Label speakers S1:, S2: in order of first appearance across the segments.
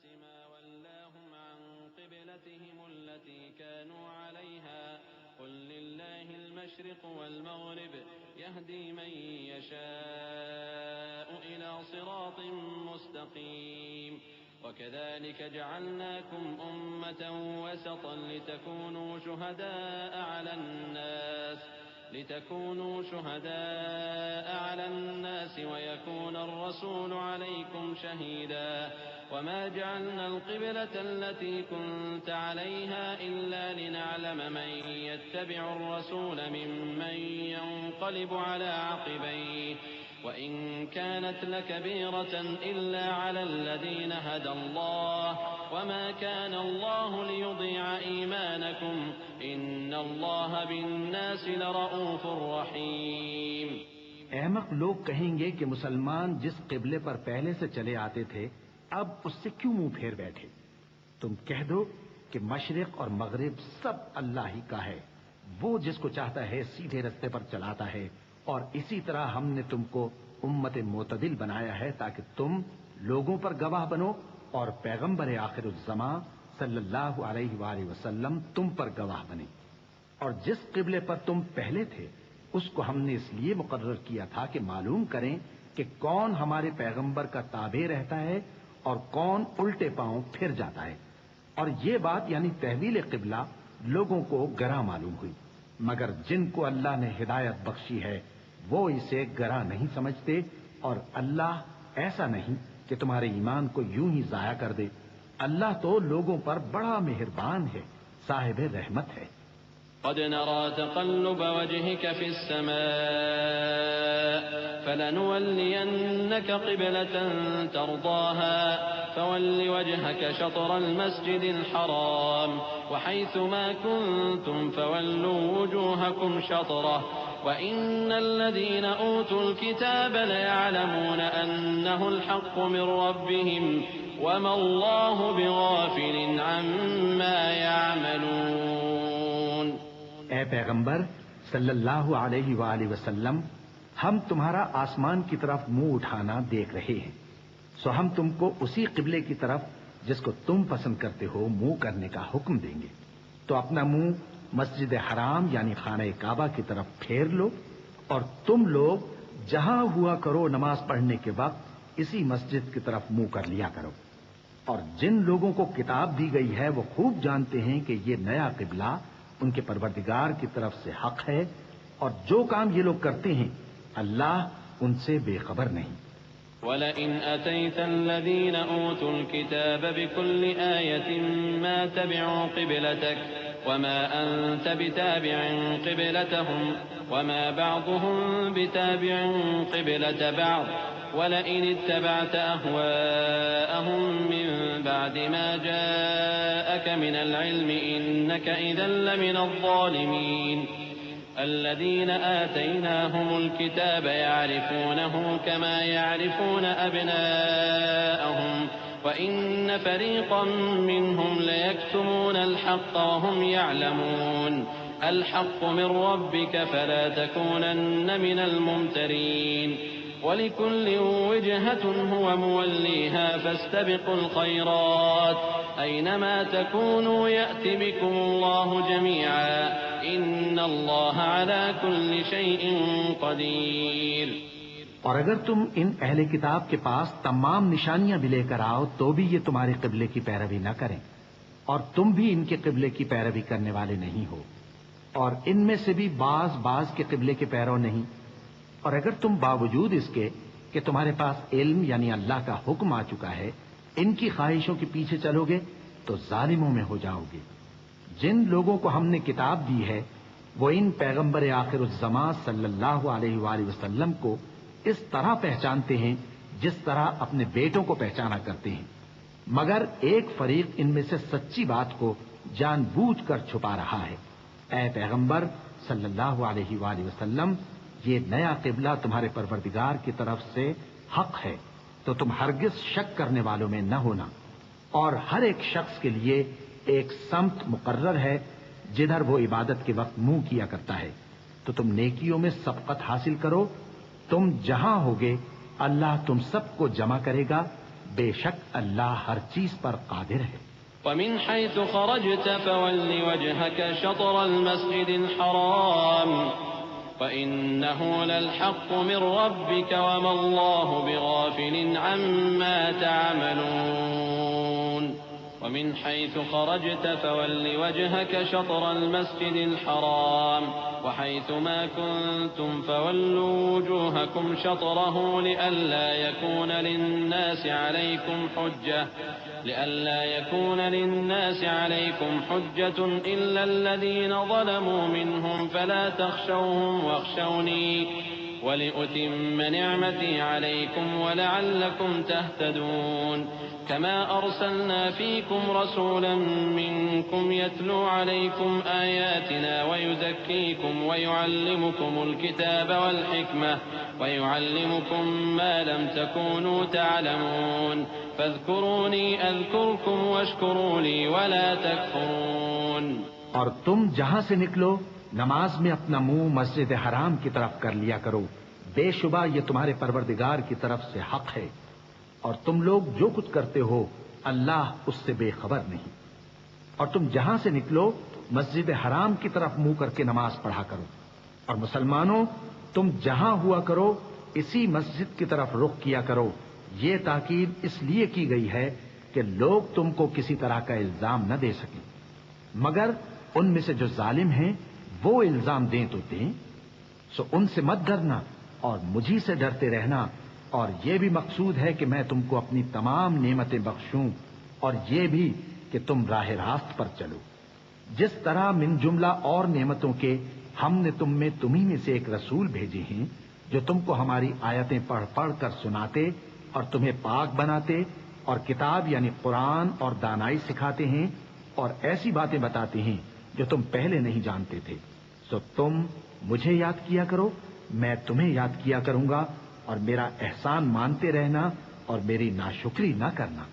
S1: ما ولاهم عن قبلتهم التي كانوا عليها قل لله المشرق والمغرب يهدي من يشاء إلى صراط مستقيم وكذلك جعلناكم أمة وسطا لتكونوا شهداء على الناس ويكون الرسول عليكم شهيدا وما جعلنا القبلة التي كنت عليها إلا لنعلم من يتبع الرسول ممن ينقلب على عقبيه وإن كانت لكبيرة إلا على الذين هدى الله وما كان الله ليضيع إيمانكم إن الله بالناس لرؤوف رحيم۔
S2: احمق لوگ کہیں گے کہ مسلمان جس قبلے پر پہلے سے چلے آتے تھے اب اس سے کیوں منہ پھیر بیٹھے؟ تم کہہ دو کہ مشرق اور مغرب سب اللہ ہی کا ہے، وہ جس کو چاہتا ہے سیدھے رستے پر چلاتا ہے، اور اسی طرح ہم نے تم کو امت معتدل بنایا ہے تاکہ تم لوگوں پر گواہ بنو اور پیغمبر آخر الزماں صلی اللہ علیہ وآلہ وسلم تم پر گواہ بنے۔ اور جس قبلے پر تم پہلے تھے اس کو ہم نے اس لیے مقرر کیا تھا کہ معلوم کریں کہ کون ہمارے پیغمبر کا تابع رہتا ہے اور کون الٹے پاؤں پھر جاتا ہے۔ اور یہ بات یعنی تحویل قبلہ لوگوں کو گراں معلوم ہوئی، مگر جن کو اللہ نے ہدایت بخشی ہے وہ اسے گراں نہیں سمجھتے، اور اللہ ایسا نہیں کہ تمہارے ایمان کو یوں ہی ضائع کر دے۔ اللہ تو لوگوں پر بڑا مہربان ہے، صاحب رحمت ہے۔
S1: قد نرى تقلب وجهك في السماء فلنولينك قبلة ترضاها فول وجهك شطر المسجد الحرام وحيث ما كنتم فولوا وجوهكم شطره وإن الذين أوتوا الكتاب ليعلمون أنه الحق من ربهم وما الله بغافل عما يعملون۔
S2: اے پیغمبر صلی اللہ علیہ وآلہ وسلم، ہم تمہارا آسمان کی طرف منہ اٹھانا دیکھ رہے ہیں، سو ہم تم کو اسی قبلے کی طرف جس کو تم پسند کرتے ہو منہ کرنے کا حکم دیں گے، تو اپنا منہ مسجد حرام یعنی خانہ کعبہ کی طرف پھیر لو، اور تم لوگ جہاں ہوا کرو نماز پڑھنے کے وقت اسی مسجد کی طرف منہ کر لیا کرو۔ اور جن لوگوں کو کتاب دی گئی ہے وہ خوب جانتے ہیں کہ یہ نیا قبلہ ان کے پروردگار کی طرف سے حق ہے، اور جو کام یہ لوگ کرتے ہیں اللہ ان سے بے خبر نہیں۔
S1: وَلَئِنْ أَتَيْتَ الَّذِينَ أُوتُوا الْكِتَابَ بِكُلِّ آيَةٍ مَا تَبِعُوا قِبْلَتَكَ وَمَا أَنْتَ بِتَابِعٍ قِبْلَتَهُمْ وَمَا بَعْضُهُمْ بِتَابِعٍ قِبْلَةَ بَعْضٍ وَلَئِنِ اتَّبَعْتَ أَهْوَاءَهُمْ مِنْ بَعْدِ مَا جَاءَكَ مِنَ الْعِلْمِ إِنَّكَ إِذًا لَمِنَ الظَّالِمِينَ۔ الذين آتيناهم الكتاب يعرفونه كما يعرفون أبناءهم وإن فريقا منهم ليكتمون الحق وهم يعلمون الحق من ربك فلا تكونن من الممترين ولكل وجهة هو موليها فاستبقوا الخيرات أينما تكونوا يأت بكم الله جميعا إن الله على كل شيء قدير۔
S2: اور اگر تم ان اہل کتاب کے پاس تمام نشانیاں بھی لے کر آؤ تو بھی یہ تمہارے قبلے کی پیروی نہ کریں، اور تم بھی ان کے قبلے کی پیروی کرنے والے نہیں ہو، اور ان میں سے بھی بعض کے قبلے کے پیرو نہیں۔ اور اگر تم باوجود اس کے کہ تمہارے پاس علم یعنی اللہ کا حکم آ چکا ہے ان کی خواہشوں کے پیچھے چلو گے تو ظالموں میں ہو جاؤ گے۔ جن لوگوں کو ہم نے کتاب دی ہے وہ ان پیغمبر آخر الزماں صلی اللہ علیہ وآلہ وسلم کو اس طرح پہچانتے ہیں جس طرح اپنے بیٹوں کو پہچانا کرتے ہیں، مگر ایک فریق ان میں سے سچی بات کو جان بوجھ کر چھپا رہا ہے۔ اے پیغمبر صلی اللہ علیہ وآلہ وسلم، یہ نیا قبلہ تمہارے پروردگار کی طرف سے حق ہے، تو تم ہرگز شک کرنے والوں میں نہ ہونا، اور ہر ایک شخص کے لیے ایک سمت مقرر ہے جدھر وہ عبادت کے وقت منہ کیا کرتا ہے، تو تم نیکیوں میں سبقت حاصل کرو، تم جہاں ہوگے اللہ تم سب کو جمع کرے گا بے شک اللہ ہر چیز پر قادر ہے۔
S1: ومن حيث خرجت فول وجهك شطر المسجد الحرام وإنه للحق من ربك وما الله بغافل عما تعملون ومن حيث خرجت فول وجهك شطر المسجد الحرام وحيث ما كنتم فولوا وجوهكم شطره لئلا يكون للناس عليكم حجة إلا الذين ظلموا منهم فلا تخشوهم واخشوني ولأتم نعمتي عليكم ولعلكم تهتدون كما أرسلنا فيكم رسولا منكم يتلو عليكم آياتنا ويزكيكم ويعلمكم الكتاب والحكمة ويعلمكم ما لم تكونوا تعلمون فاذكروني أذكركم واشكروا لي ولا تكفرون۔
S2: اور تم جہاں سے نکلو نماز میں اپنا منہ مسجد حرام کی طرف کر لیا کرو، بے شبہ یہ تمہارے پروردگار کی طرف سے حق ہے، اور تم لوگ جو کچھ کرتے ہو اللہ اس سے بے خبر نہیں۔ اور تم جہاں سے نکلو مسجد حرام کی طرف منہ کر کے نماز پڑھا کرو، اور مسلمانوں تم جہاں ہوا کرو اسی مسجد کی طرف رخ کیا کرو۔ یہ تاکید اس لیے کی گئی ہے کہ لوگ تم کو کسی طرح کا الزام نہ دے سکیں، مگر ان میں سے جو ظالم ہیں وہ الزام دیں تو دیں، سو ان سے مت ڈرنا اور مجھی سے ڈرتے رہنا، اور یہ بھی مقصود ہے کہ میں تم کو اپنی تمام نعمتیں بخشوں، اور یہ بھی کہ تم راہ راست پر چلو۔ جس طرح من جملہ اور نعمتوں کے ہم نے تم میں تمہیں میں سے ایک رسول بھیجے ہیں جو تم کو ہماری آیتیں پڑھ پڑھ کر سناتے اور تمہیں پاک بناتے اور کتاب یعنی قرآن اور دانائی سکھاتے ہیں اور ایسی باتیں بتاتے ہیں جو تم پہلے نہیں جانتے تھے، سو تم مجھے یاد کیا کرو، میں تمہیں یاد کیا کروں گا، اور میرا احسان مانتے رہنا اور میری ناشکری نہ کرنا۔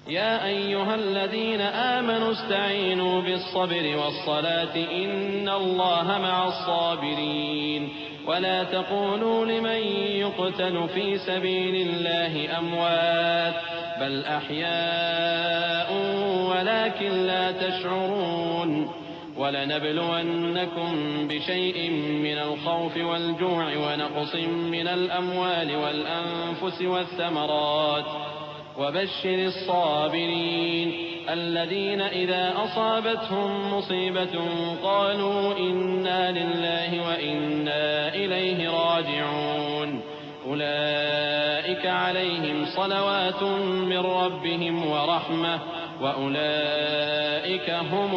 S1: يا أيها الذين آمنوا استعينوا بالصبر والصلاة إن الله مع الصابرين ولا تقولوا لمن يقتل في سبيل الله أموات بل أحياء ولكن لا تشعرون ولنبلونكم بشيء من الخوف والجوع ونقص من الأموال والأنفس والثمرات وبشر الصابرين الذين إذا أصابتهم مصيبة قالوا إنا لله وإنا إليه راجعون أولئك عليهم صلوات من ربهم ورحمة وأولئك هم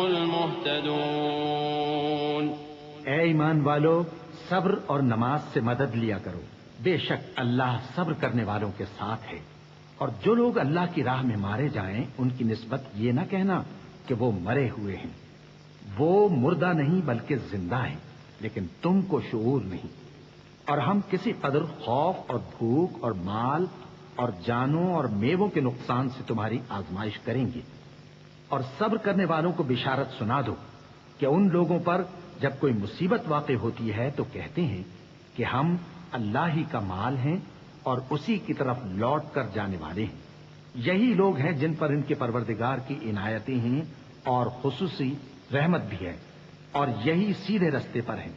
S1: المهتدون۔
S2: اے ایمان والو، صبر اور نماز سے مدد لیا کرو، بے شک اللہ صبر کرنے والوں کے ساتھ ہے۔ اور جو لوگ اللہ کی راہ میں مارے جائیں ان کی نسبت یہ نہ کہنا کہ وہ مرے ہوئے ہیں، وہ مردہ نہیں بلکہ زندہ ہیں، لیکن تم کو شعور نہیں۔ اور ہم کسی قدر خوف اور بھوک اور مال اور جانوں اور میووں کے نقصان سے تمہاری آزمائش کریں گے، اور صبر کرنے والوں کو بشارت سنا دو کہ ان لوگوں پر جب کوئی مصیبت واقع ہوتی ہے تو کہتے ہیں کہ ہم اللہ ہی کا مال ہیں اور اسی کی طرف لوٹ کر جانے والے ہیں۔ یہی لوگ ہیں جن پر ان کے پروردگار کی عنایتیں ہیں اور خصوصی رحمت بھی ہے، اور یہی سیدھے رستے پر ہیں۔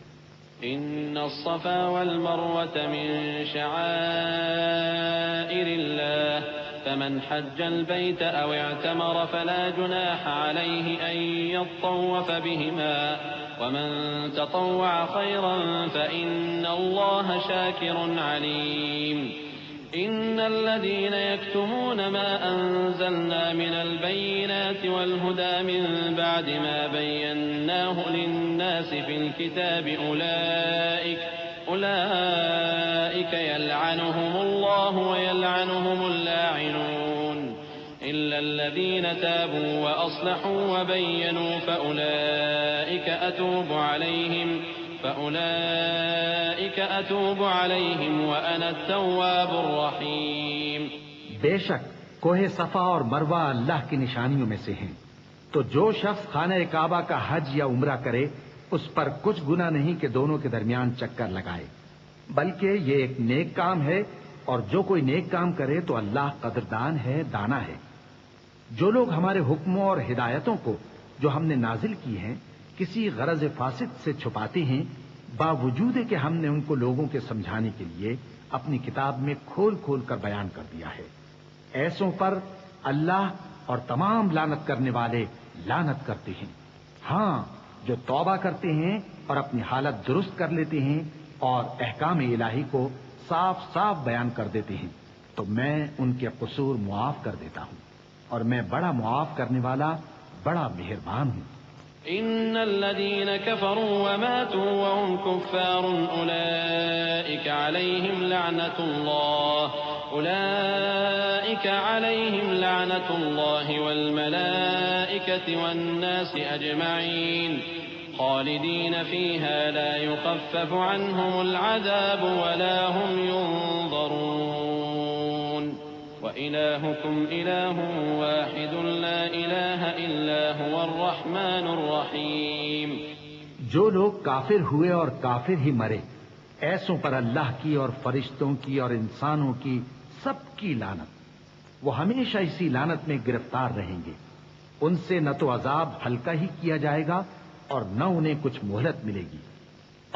S1: إن الصفا والمروة من شعائر الله فمن حج البيت أو اعتمر فلا جناح عليه أن يطوف بهما ومن تطوع خيرا فإن الله شاكر عليم۔ إن الذين يكتمون ما أنزلنا من البينات والهدى من بعد ما بيناه للناس في الكتاب أولئك يلعنهم الله ويلعنهم اللاعنون إلا الذين تابوا وأصلحوا وبينوا فأولئك أتوب عليهم وأنا التواب الرحيم۔
S2: بے شک کوہ صفا اور مروہ اللہ کی نشانیوں میں سے ہیں، تو جو شخص خانہ کعبہ کا حج یا عمرہ کرے اس پر کچھ گناہ نہیں کہ دونوں کے درمیان چکر لگائے، بلکہ یہ ایک نیک کام ہے اور جو کوئی نیک کام کرے تو اللہ قدردان ہے، دانا ہے۔ جو لوگ ہمارے حکموں اور ہدایتوں کو جو ہم نے نازل کی ہیں کسی غرض فاسد سے چھپاتے ہیں، باوجود کہ ہم نے ان کو لوگوں کے سمجھانے کے لیے اپنی کتاب میں کھول کھول کر بیان کر دیا ہے، ایسوں پر اللہ اور تمام لعنت کرنے والے لعنت کرتے ہیں۔ ہاں، جو توبہ کرتے ہیں اور اپنی حالت درست کر لیتے ہیں اور احکام الہی کو صاف صاف بیان کر دیتے ہیں تو میں ان کے قصور معاف کر دیتا ہوں، اور میں بڑا معاف کرنے والا، بڑا مہربان ہوں۔
S1: إن الذين كفروا وماتوا وهم كفار أولئك عليهم لعنة الله والملائكة والناس أجمعين خالدين فيها لا يخفف عنهم العذاب ولا هم ينظرون وإلهكم إله واحد لا إله إلا هو الرحمن الرحيم۔
S2: جو لوگ کافر ہوئے اور کافر ہی مرے، ایسوں پر اللہ کی اور فرشتوں کی اور انسانوں کی سب کی لعنت، وہ ہمیشہ اسی لعنت میں گرفتار رہیں گے۔ ان سے نہ تو عذاب ہلکا ہی کیا جائے گا اور نہ انہیں کچھ مہلت ملے گی۔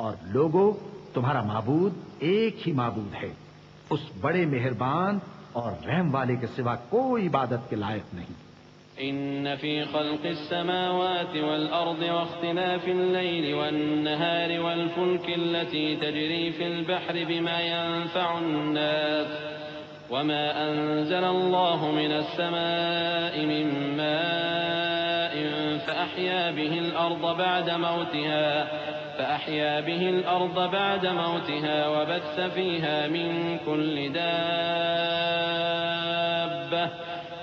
S2: اور لوگوں، تمہارا معبود ایک ہی معبود ہے، اس بڑے مہربان اور رحم والے کے سوا کوئی عبادت کے لائق نہیں۔
S1: إن في خلق السماوات والأرض واختلاف الليل والنهار والفلك التي تجري في البحر بما ينفع الناس وما أنزل الله من السماء من ماء فأحيا به الأرض بعد موتها وبث فيها من كل دابة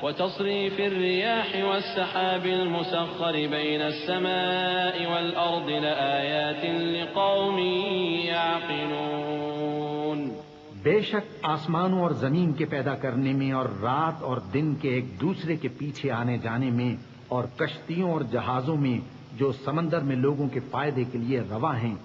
S1: وتصريف الرياح والسحاب المسخر بين السماء والأرض لآيات لقوم يعقلون۔
S2: بے شک آسمانوں اور زمین کے پیدا کرنے میں اور رات اور دن کے ایک دوسرے کے پیچھے آنے جانے میں اور کشتیوں اور جہازوں میں جو سمندر میں لوگوں کے فائدے کے لیے روا ہیں،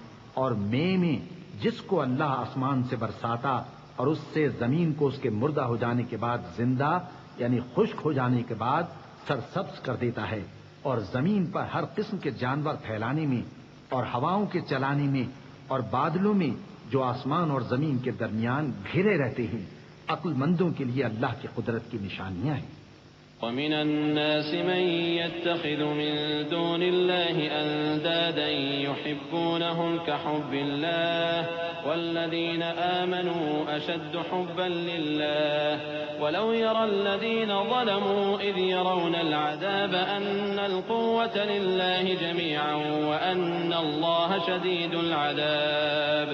S2: اور میں جس کو اللہ آسمان سے برساتا اور اس سے زمین کو اس کے مردہ ہو جانے کے بعد زندہ یعنی خشک ہو جانے کے بعد سرسبز کر دیتا ہے، اور زمین پر ہر قسم کے جانور پھیلانے میں اور ہواؤں کے چلانے میں اور بادلوں میں جو آسمان اور زمین کے درمیان گھرے رہتے ہیں، عقل مندوں کے لیے اللہ کی قدرت کی نشانیاں ہیں۔
S1: ومن الناس من يتخذ من دون الله أندادا يحبونهم كحب الله والذين آمنوا أشد حبا لله ولو يرى الذين ظلموا إذ يرون العذاب أن القوة لله جميعا وأن الله شديد العذاب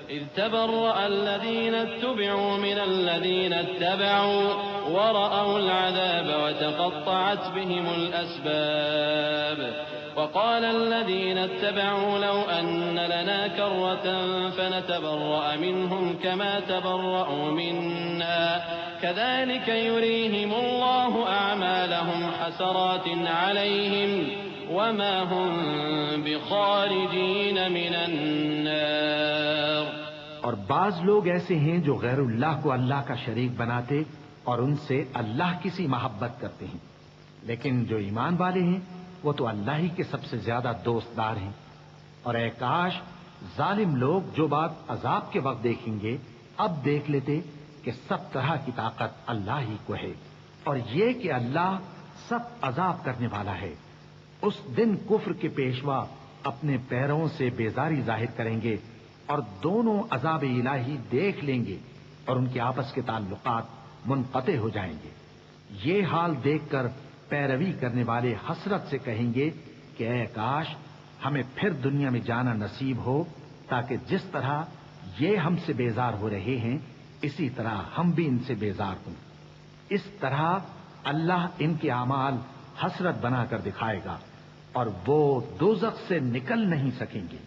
S1: إذ تبرأ الذين اتبعوا من الذين اتبعوا ورأوا العذاب وتقطعت بهم الأسباب وقال الذين اتبعوا لو أن لنا كرة فنتبرأ منهم كما تبرأوا منا كذلك يريهم الله أعمالهم حسرات عليهم وما هم بخارجين من النار۔
S2: اور بعض لوگ ایسے ہیں جو غیر اللہ کو اللہ کا شریک بناتے اور ان سے اللہ کی سی محبت کرتے ہیں، لیکن جو ایمان والے ہیں وہ تو اللہ ہی کے سب سے زیادہ دوست دار ہیں۔ اور اے کاش ظالم لوگ جو بات عذاب کے وقت دیکھیں گے اب دیکھ لیتے کہ سب طرح کی طاقت اللہ ہی کو ہے، اور یہ کہ اللہ سب عذاب کرنے والا ہے۔ اس دن کفر کے پیشوا اپنے پیروں سے بیزاری ظاہر کریں گے اور دونوں عذاب الہی دیکھ لیں گے اور ان کے آپس کے تعلقات منقطع ہو جائیں گے۔ یہ حال دیکھ کر پیروی کرنے والے حسرت سے کہیں گے کہ اے کاش ہمیں پھر دنیا میں جانا نصیب ہو تاکہ جس طرح یہ ہم سے بیزار ہو رہے ہیں اسی طرح ہم بھی ان سے بیزار ہوں۔ اس طرح اللہ ان کے اعمال حسرت بنا کر دکھائے گا اور وہ دوزخ سے نکل نہیں سکیں گے۔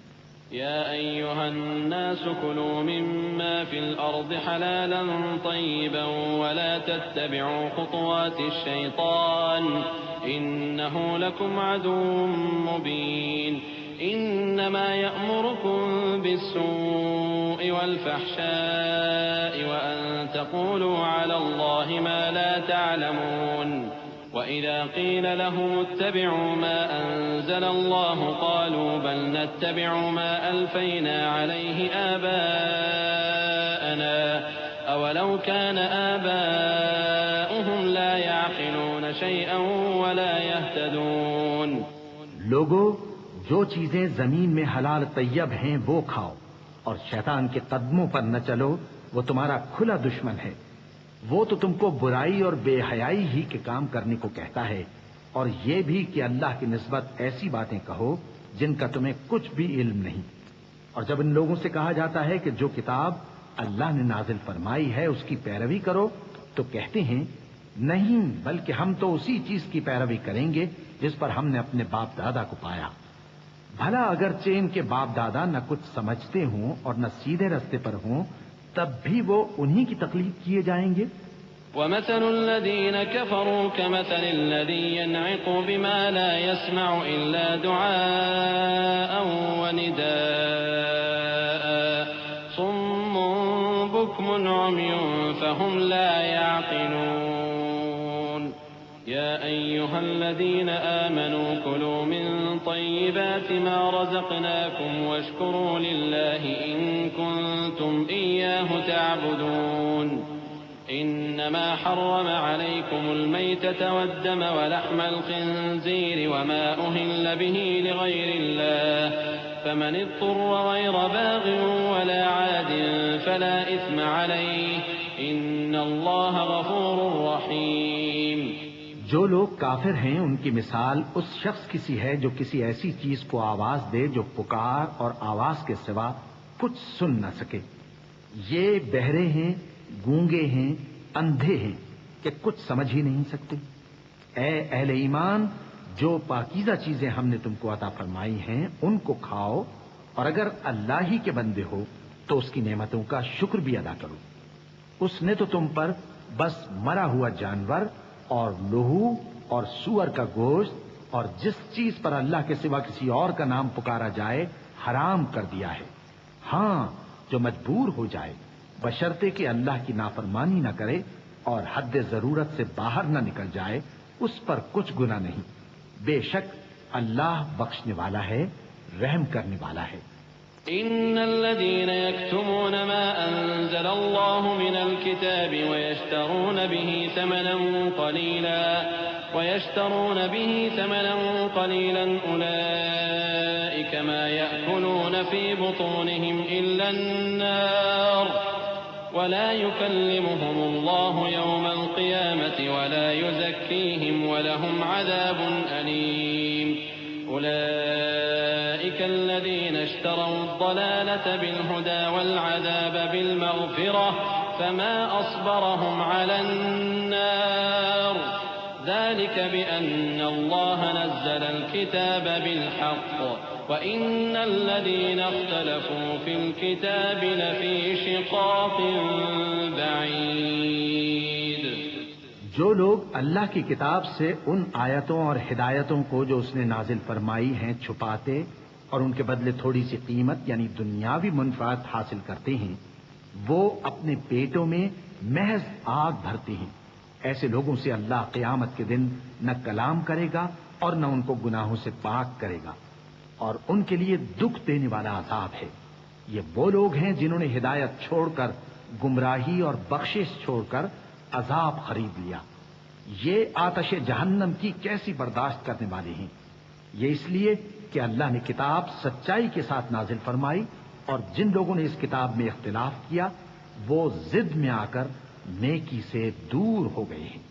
S1: يا أيها الناس كلوا مما في الأرض حلالا طيبا ولا تتبعوا خطوات الشيطان إنه لكم عدو مبين إنما يأمركم بالسوء والفحشاء وأن تقولوا على الله ما لا تعلمون وإذا قيل لهم اتبعوا ما أنزل الله قالوا بل نتبع ما ألفينا عليه آباءنا أولو كان آباؤهم لا يعقلون شيئا ولا يهتدون.
S2: لوگو، جو چیزیں زمین میں حلال طیب ہیں وہ کھاؤ، اور شیطان کے قدموں پر نہ چلو، وہ تمہارا کھلا دشمن ہے. وہ تو تم کو برائی اور بے حیائی ہی کے کام کرنے کو کہتا ہے، اور یہ بھی کہ اللہ کی نسبت ایسی باتیں کہو جن کا تمہیں کچھ بھی علم نہیں. اور جب ان لوگوں سے کہا جاتا ہے کہ جو کتاب اللہ نے نازل فرمائی ہے اس کی پیروی کرو، تو کہتے ہیں نہیں، بلکہ ہم تو اسی چیز کی پیروی کریں گے جس پر ہم نے اپنے باپ دادا کو پایا. بھلا اگرچہ ان کے باپ دادا نہ کچھ سمجھتے ہوں اور نہ سیدھے رستے پر ہوں، تب بھی وہ انہی کی تقلید کیے جائیں گے.
S1: ومثل الذين كفروا كمثل الذي ينعق بما لا يسمع إلا دعاء ونداء صم بكم عمي فهم لا يعقلون. يا أيها الذين آمنوا كلوا من طيبات ما رزقناكم واشكروا لله إن كنتم إياه تعبدون. إنما حرم عليكم الميتة والدم ولحم الخنزير وما أهل به لغير الله فمن اضطر غير باغ ولا عاد فلا إثم عليه إن الله غفور رحيم.
S2: جو لوگ کافر ہیں ان کی مثال اس شخص کی سی ہے جو کسی ایسی چیز کو آواز دے جو پکار اور آواز کے سوا کچھ سن نہ سکے. یہ بہرے ہیں، گونگے ہیں، اندھے ہیں کہ کچھ سمجھ ہی نہیں سکتے. اے اہل ایمان، جو پاکیزہ چیزیں ہم نے تم کو عطا فرمائی ہیں ان کو کھاؤ، اور اگر اللہ ہی کے بندے ہو تو اس کی نعمتوں کا شکر بھی ادا کرو. اس نے تو تم پر بس مرا ہوا جانور اور لہو اور سور کا گوشت اور جس چیز پر اللہ کے سوا کسی اور کا نام پکارا جائے حرام کر دیا ہے. ہاں، جو مجبور ہو جائے بشرطے کہ اللہ کی نافرمانی نہ کرے اور حد ضرورت سے باہر نہ نکل جائے، اس پر کچھ گناہ نہیں. بے شک اللہ بخشنے والا ہے، رحم کرنے والا ہے.
S1: إن الذين يكتمون ما أنزل الله من الكتاب ويشترون به ثمنا قليلا أولئك ما يأكلون في بطونهم إلا النار ولا يكلمهم الله يوم القيامة ولا يزكيهم ولهم عذاب أليم. أولئك الذين اشتروا الضلالة بالهدى والعذاب بالمغفرة فما أصبرهم على النار ذلك بأن الله نزل الكتاب بالحق وإن الذين اختلفوا في الكتاب لفي شقاق بعيد.
S2: جو لوگ اللہ کی کتاب سے ان آیتوں اور ہدایتوں کو جو اس نے نازل فرمائی ہیں چھپاتے اور ان کے بدلے تھوڑی سی قیمت یعنی دنیاوی منفعت حاصل کرتے ہیں، وہ اپنے پیٹوں میں محض آگ بھرتے ہیں. ایسے لوگوں سے اللہ قیامت کے دن نہ کلام کرے گا اور نہ ان کو گناہوں سے پاک کرے گا، اور ان کے لیے دکھ دینے والا عذاب ہے. یہ وہ لوگ ہیں جنہوں نے ہدایت چھوڑ کر گمراہی اور بخشش چھوڑ کر عذاب خرید لیا. یہ آتش جہنم کی کیسی برداشت کرنے والے ہیں. یہ اس لیے کہ اللہ نے کتاب سچائی کے ساتھ نازل فرمائی، اور جن لوگوں نے اس کتاب میں اختلاف کیا وہ ضد میں آ کر نیکی سے دور ہو گئے ہیں.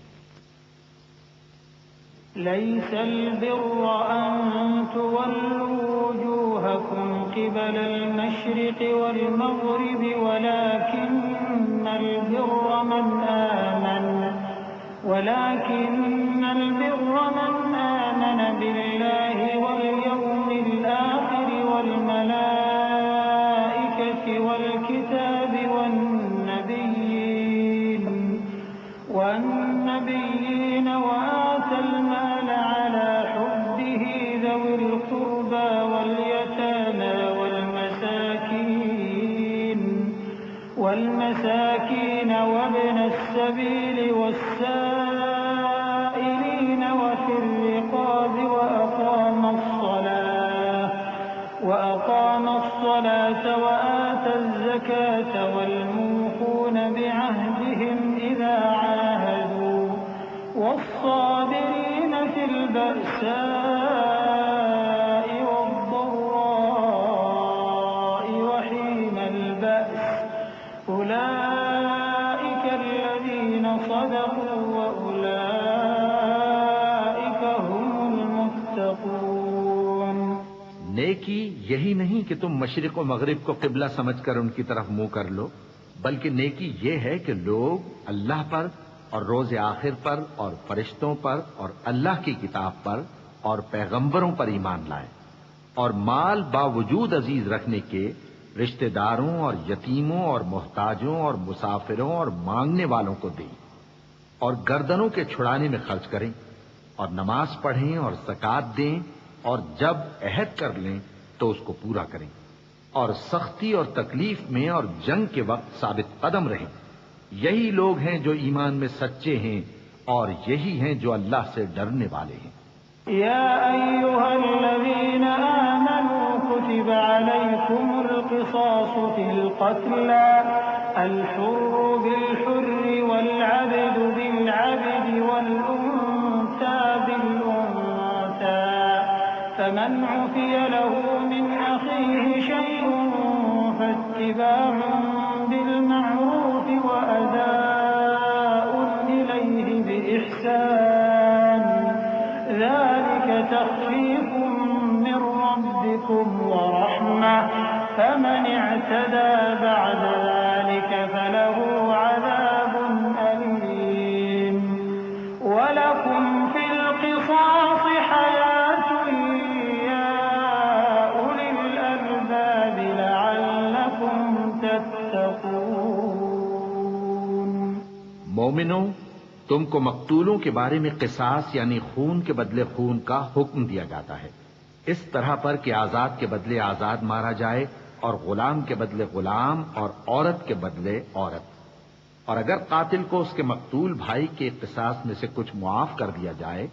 S3: ليس البر أن تولوا وجوهكم قبل المشرق والمغرب ولكن البر من آمن بالله واليوم الآخر والملائكة والكتاب والنبيين وآتى المال على حبه ذوي القربى واليتامى السبيل والسائلين وفي الرقاب وأقام الصلاة وآتى الزكاة والموفون بعهدهم إذا عاهدوا والصابرين في البأساء والضراء وحين البأس أولئك الذين صدقوا وأولئك هم المتقون۔
S2: نیکی یہی نہیں کہ تم مشرق و مغرب کو قبلہ سمجھ کر ان کی طرف منہ کر لو، بلکہ نیکی یہ ہے کہ لوگ اللہ پر اور روز آخر پر اور فرشتوں پر اور اللہ کی کتاب پر اور پیغمبروں پر ایمان لائیں، اور مال باوجود عزیز رکھنے کے رشتہ داروں اور یتیموں اور محتاجوں اور مسافروں اور مانگنے والوں کو دیں، اور گردنوں کے چھڑانے میں خرچ کریں، اور نماز پڑھیں اور زکوٰۃ دیں، اور جب عہد کر لیں تو اس کو پورا کریں، اور سختی اور تکلیف میں اور جنگ کے وقت ثابت قدم رہیں۔ یہی لوگ ہیں جو ایمان میں سچے ہیں، اور یہی ہیں جو اللہ سے ڈرنے والے ہیں۔
S3: يا أيها الذين آمنوا كتب عليكم القصاص في القتلى الحر بالحر والعبد بالعبد والأنثى بالأنثى فمن عفي له من أخيه شيء فاتباع بالمعروف وأداء إليه بإحسان ذلك تخفيف من ربكم ورحمة فمن اعتدى بعد ذلك فله عذاب أليم ولكم في القصاص حياة يا أولي الألباب لعلكم تتقون۔
S2: مومنوں، تم کو مقتولوں کے بارے میں قصاص یعنی خون کے بدلے خون کا حکم دیا جاتا ہے، اس طرح پر کہ آزاد کے بدلے آزاد مارا جائے، اور غلام کے بدلے غلام، اور عورت کے بدلے عورت۔ اور اگر قاتل کو اس کے مقتول بھائی کے قصاص میں سے کچھ معاف کر دیا جائے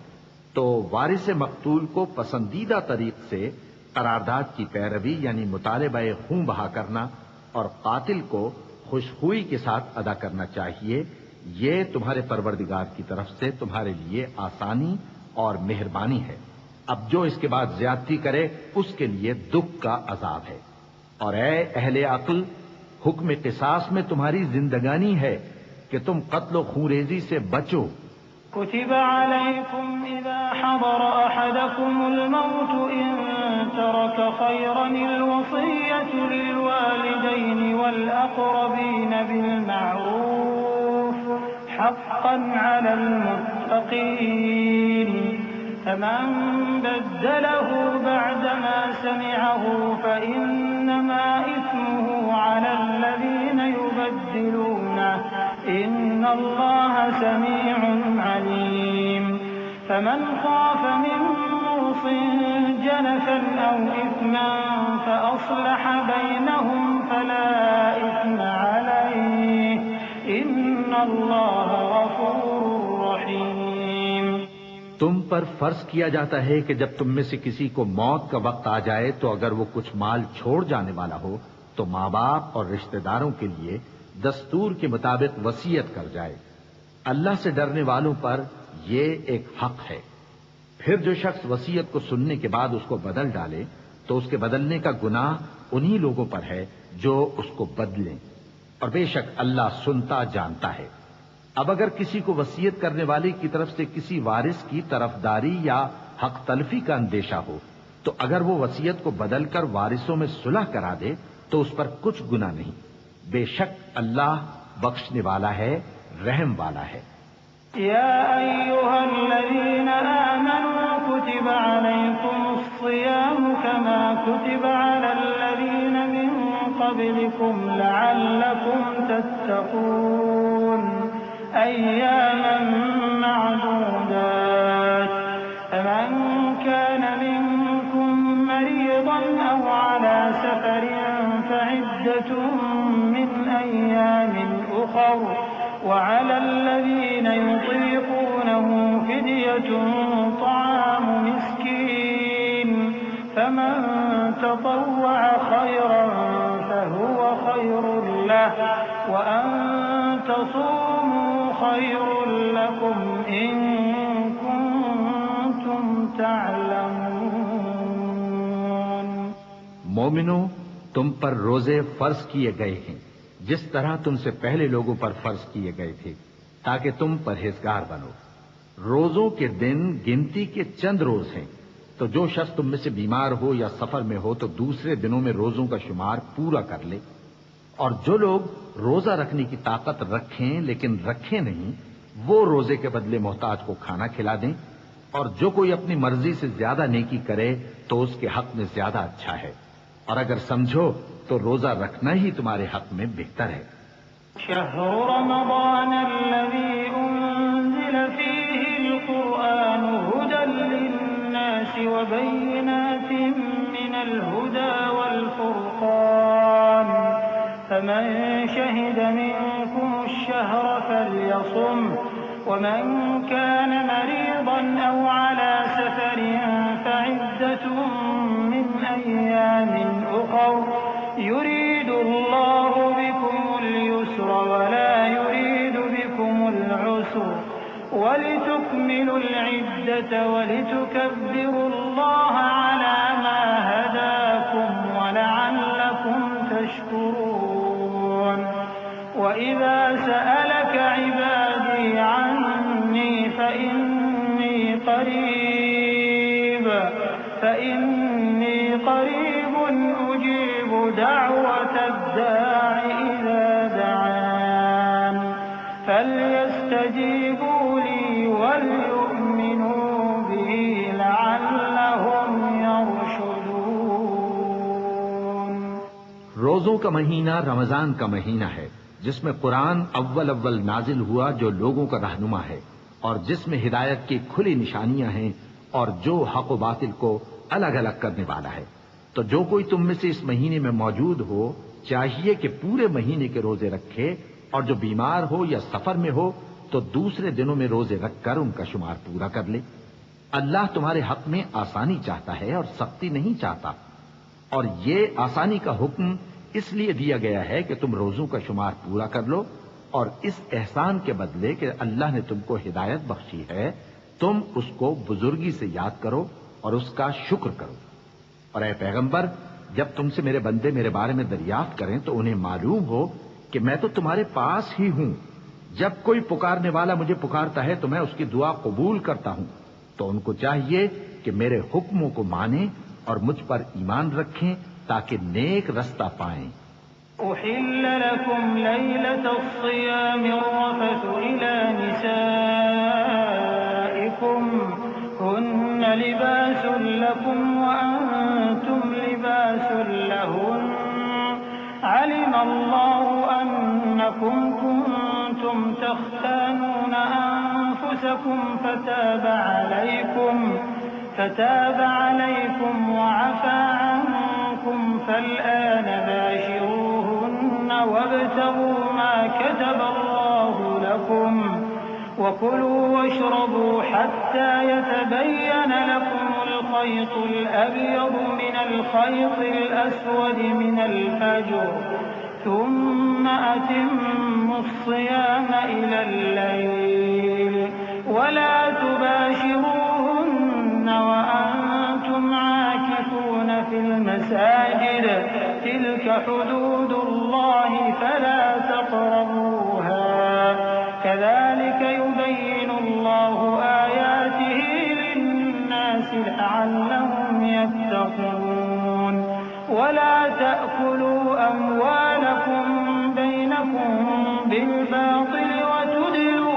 S2: تو وارث مقتول کو پسندیدہ طریق سے قرارداد کی پیروی یعنی مطالبہ خون بہا کرنا اور قاتل کو خوشخوئی کے ساتھ ادا کرنا چاہیے۔ یہ تمہارے پروردگار کی طرف سے تمہارے لیے آسانی اور مہربانی ہے۔ اب جو اس کے بعد زیادتی کرے اس کے لیے دکھ کا عذاب ہے۔ اور اے اہل عقل، حکم قصاص میں تمہاری زندگانی ہے کہ تم قتل و خونریزی سے بچو۔
S3: كتب عليكم إذا حضر أحدكم الموت إن ترك خيرا الوصية للوالدين والأقربين بالمعروف حقا على المتقين فمن بدله بعدما سمعه فإنما إثمه على الذين يبدلونه إن الله سميع عليم فمن خاف من موص جنفا أو إثما فأصلح بينهم فلا إثم عليه إن الله غفور رحيم۔
S2: تم پر فرض کیا جاتا ہے کہ جب تم میں سے کسی کو موت کا وقت آ جائے تو اگر وہ کچھ مال چھوڑ جانے والا ہو تو ماں باپ اور رشتہ داروں کے لیے دستور کے مطابق وصیت کر جائے۔ اللہ سے ڈرنے والوں پر یہ ایک حق ہے۔ پھر جو شخص وصیت کو سننے کے بعد اس کو بدل ڈالے تو اس کے بدلنے کا گناہ انہی لوگوں پر ہے جو اس کو بدلیں، اور بے شک اللہ سنتا جانتا ہے۔ اب اگر کسی کو وصیت کرنے والے کی طرف سے کسی وارث کی طرفداری یا حق تلفی کا اندیشہ ہو تو اگر وہ وصیت کو بدل کر وارثوں میں صلح کرا دے تو اس پر کچھ گناہ نہیں، بے شک اللہ بخشنے والا ہے، رحم والا ہے۔
S3: يا أيها الذين آمنوا كتب عليكم الصيام كما كتب على الذين من قبلكم لعلكم تتقون أياما معدودات فمن كان منكم مريضا أو على سفر فعدة من أيام أخر وعلى الذين يطيقونه فدية طعام مسكين فمن تطوع خيرا فهو خير له وأن تصوموا خير لكم إن كنتم تعلمون۔
S2: مومنو، تم پر روزے فرض کیے گئے ہیں جس طرح تم سے پہلے لوگوں پر فرض کیے گئے تھے تاکہ تم پرہیزگار بنو۔ روزوں کے دن گنتی کے چند روز ہیں، تو جو شخص تم میں سے بیمار ہو یا سفر میں ہو تو دوسرے دنوں میں روزوں کا شمار پورا کر لے، اور جو لوگ روزہ رکھنے کی طاقت رکھیں لیکن رکھیں نہیں، وہ روزے کے بدلے محتاج کو کھانا کھلا دیں، اور جو کوئی اپنی مرضی سے زیادہ نیکی کرے تو اس کے حق میں زیادہ اچھا ہے، اور اگر سمجھو تو روزہ رکھنا ہی تمہارے حق میں بہتر ہے۔
S3: شهر رمضان الذي أنزل فيه القرآن هدى للناس وبينات من الهدى والفرقان فمن شهد منكم الشهر فليصم ومن كان مريضا أو على سفر فعدة من أيام أخر يريد الله بكم اليسر ولا يريد بكم العسر ولتكملوا العدة ولتكبروا الله على ما هداكم ولعلكم تشكرون۔ وإذا سألك عبادي عني فإني قريب أجيب دعوة الداع إذا دعان فليستجيبوا لي وليؤمنوا بي لعلهم يرشدون۔
S2: روزوں کا مہینہ رمضان کا مہینہ ہے جس میں قرآن اول نازل ہوا جو لوگوں کا رہنما ہے اور جس میں ہدایت کی کھلی نشانیاں ہیں اور جو حق و باطل کو الگ الگ کرنے والا ہے۔ تو جو کوئی تم میں سے اس مہینے میں موجود ہو چاہیے کہ پورے مہینے کے روزے رکھے، اور جو بیمار ہو یا سفر میں ہو تو دوسرے دنوں میں روزے رکھ کر ان کا شمار پورا کر لے۔ اللہ تمہارے حق میں آسانی چاہتا ہے اور سختی نہیں چاہتا، اور یہ آسانی کا حکم اس لیے دیا گیا ہے کہ تم روزوں کا شمار پورا کر لو، اور اس احسان کے بدلے کہ اللہ نے تم کو ہدایت بخشی ہے تم اس کو بزرگی سے یاد کرو اور اس کا شکر کرو۔ اور اے پیغمبر، جب تم سے میرے بندے میرے بارے میں دریافت کریں تو انہیں معلوم ہو کہ میں تو تمہارے پاس ہی ہوں، جب کوئی پکارنے والا مجھے پکارتا ہے تو میں اس کی دعا قبول کرتا ہوں۔ تو ان کو چاہیے کہ میرے حکموں کو مانیں اور مجھ پر ایمان رکھیں تاکہ نیک رستہ پائیں۔
S3: أحل لكم ليلة الصيام الرفث إلى نسائكم هن لباس لكم وأنتم لباس لهن علم الله أنكم كنتم تختانون أنفسكم فتاب عليكم وعفى عنكم فالآن باشروهن وابتغوا ما كتب الله لكم وكلوا واشربوا حتى يتبين لكم الخيط الأبيض من الخيط الأسود من الفجر ثم أتموا الصيام إلى الليل ولا تباشروهن وأنتم عاكفون في المساجد تلك حدود الله فلا تقربوها كذلك يبين الله آياته للناس لعلهم يتقون ولا تأكلوا أموالكم بينكم بالباطل وتدلوا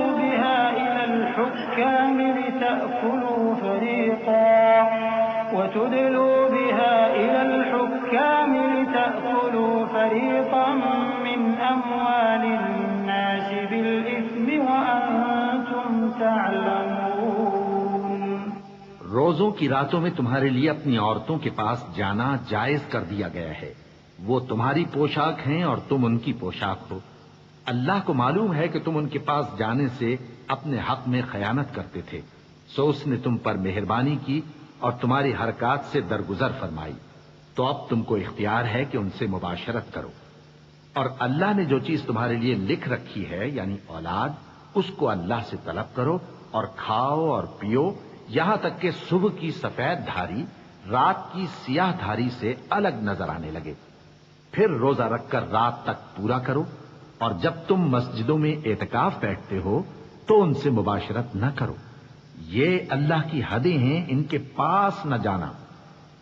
S3: بها إلى الحكام لتأكلوا فريقا من أموال الناس بالإثم وأنتم تعلمون۔
S2: روزوں کی راتوں میں تمہارے لیے اپنی عورتوں کے پاس جانا جائز کر دیا گیا ہے، وہ تمہاری پوشاک ہیں اور تم ان کی پوشاک ہو۔ اللہ کو معلوم ہے کہ تم ان کے پاس جانے سے اپنے حق میں خیانت کرتے تھے، سو اس نے تم پر مہربانی کی اور تمہاری حرکات سے درگزر فرمائی، تو اب تم کو اختیار ہے کہ ان سے مباشرت کرو۔ اور اللہ نے جو چیز تمہارے لیے لکھ رکھی ہے یعنی اولاد، اس کو اللہ سے طلب کرو اور کھاؤ اور پیو، یہاں تک کہ صبح کی سفید دھاری رات کی سیاہ دھاری سے الگ نظر آنے لگے، پھر روزہ رکھ کر رات تک پورا کرو، اور جب تم مسجدوں میں اعتکاف بیٹھتے ہو تو ان سے مباشرت نہ کرو، یہ اللہ کی حدیں ہیں، ان کے پاس نہ جانا۔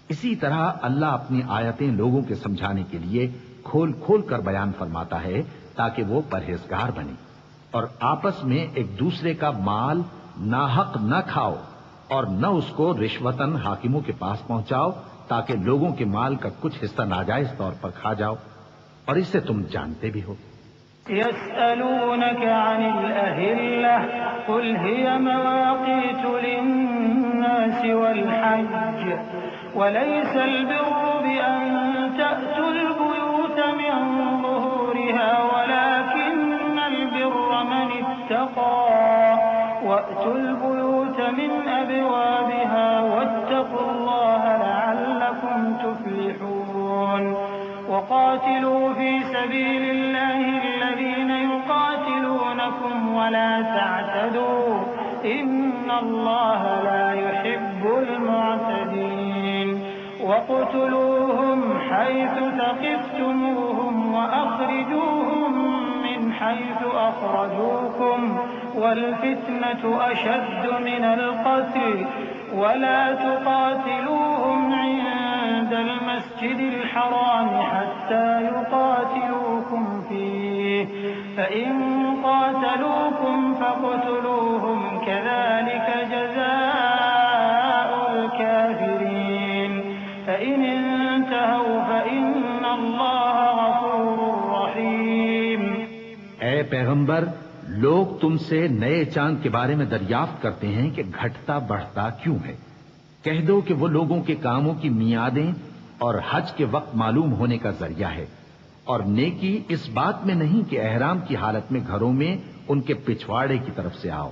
S2: اسی طرح اللہ اپنی آیتیں لوگوں کے سمجھانے کے لیے کھول کھول کر بیان فرماتا ہے تاکہ وہ پرہیزگار بنے، اور آپس میں ایک دوسرے کا مال ناحق نہ کھاؤ اور نہ اس کو رشوتاً حاکموں کے پاس پہنچاؤ تاکہ لوگوں کے مال کا کچھ حصہ ناجائز طور پر کھا جاؤ، اور اسے تم جانتے بھی ہو۔
S3: يسألونك عن الأهلة قل هي مواقيت للناس والحج وليس البر بأن تأتوا البيوت من ظهورها ولكن البر من اتقى وأتوا البيوت من أبوابها واتقوا الله لعلكم تفلحون وقاتلوا في سبيل الله الذين يقاتلونكم ولا تعتدوا إن الله لا يحب المعتدين وقتلوهم حيث ثقفتموهم وأخرجوهم من حيث أخرجوكم والفتنة أشد من القتل ولا تقاتلوهم عند المسجد الحرام حتى يقاتلوكم فيه فإن قاتلوكم فاقتلوهم كذلك جزاء الكافرين فإن انتهوا فإن الله غفور رحيم۔
S2: اے پیغمبر، لوگ تم سے نئے چاند کے بارے میں دریافت کرتے ہیں کہ گھٹتا بڑھتا کیوں ہے۔ کہہ دو کہ وہ لوگوں کے کاموں کی میعادیں اور حج کے وقت معلوم ہونے کا ذریعہ ہے، اور نیکی اس بات میں نہیں کہ احرام کی حالت میں گھروں میں ان کے پچھواڑے کی طرف سے آؤ،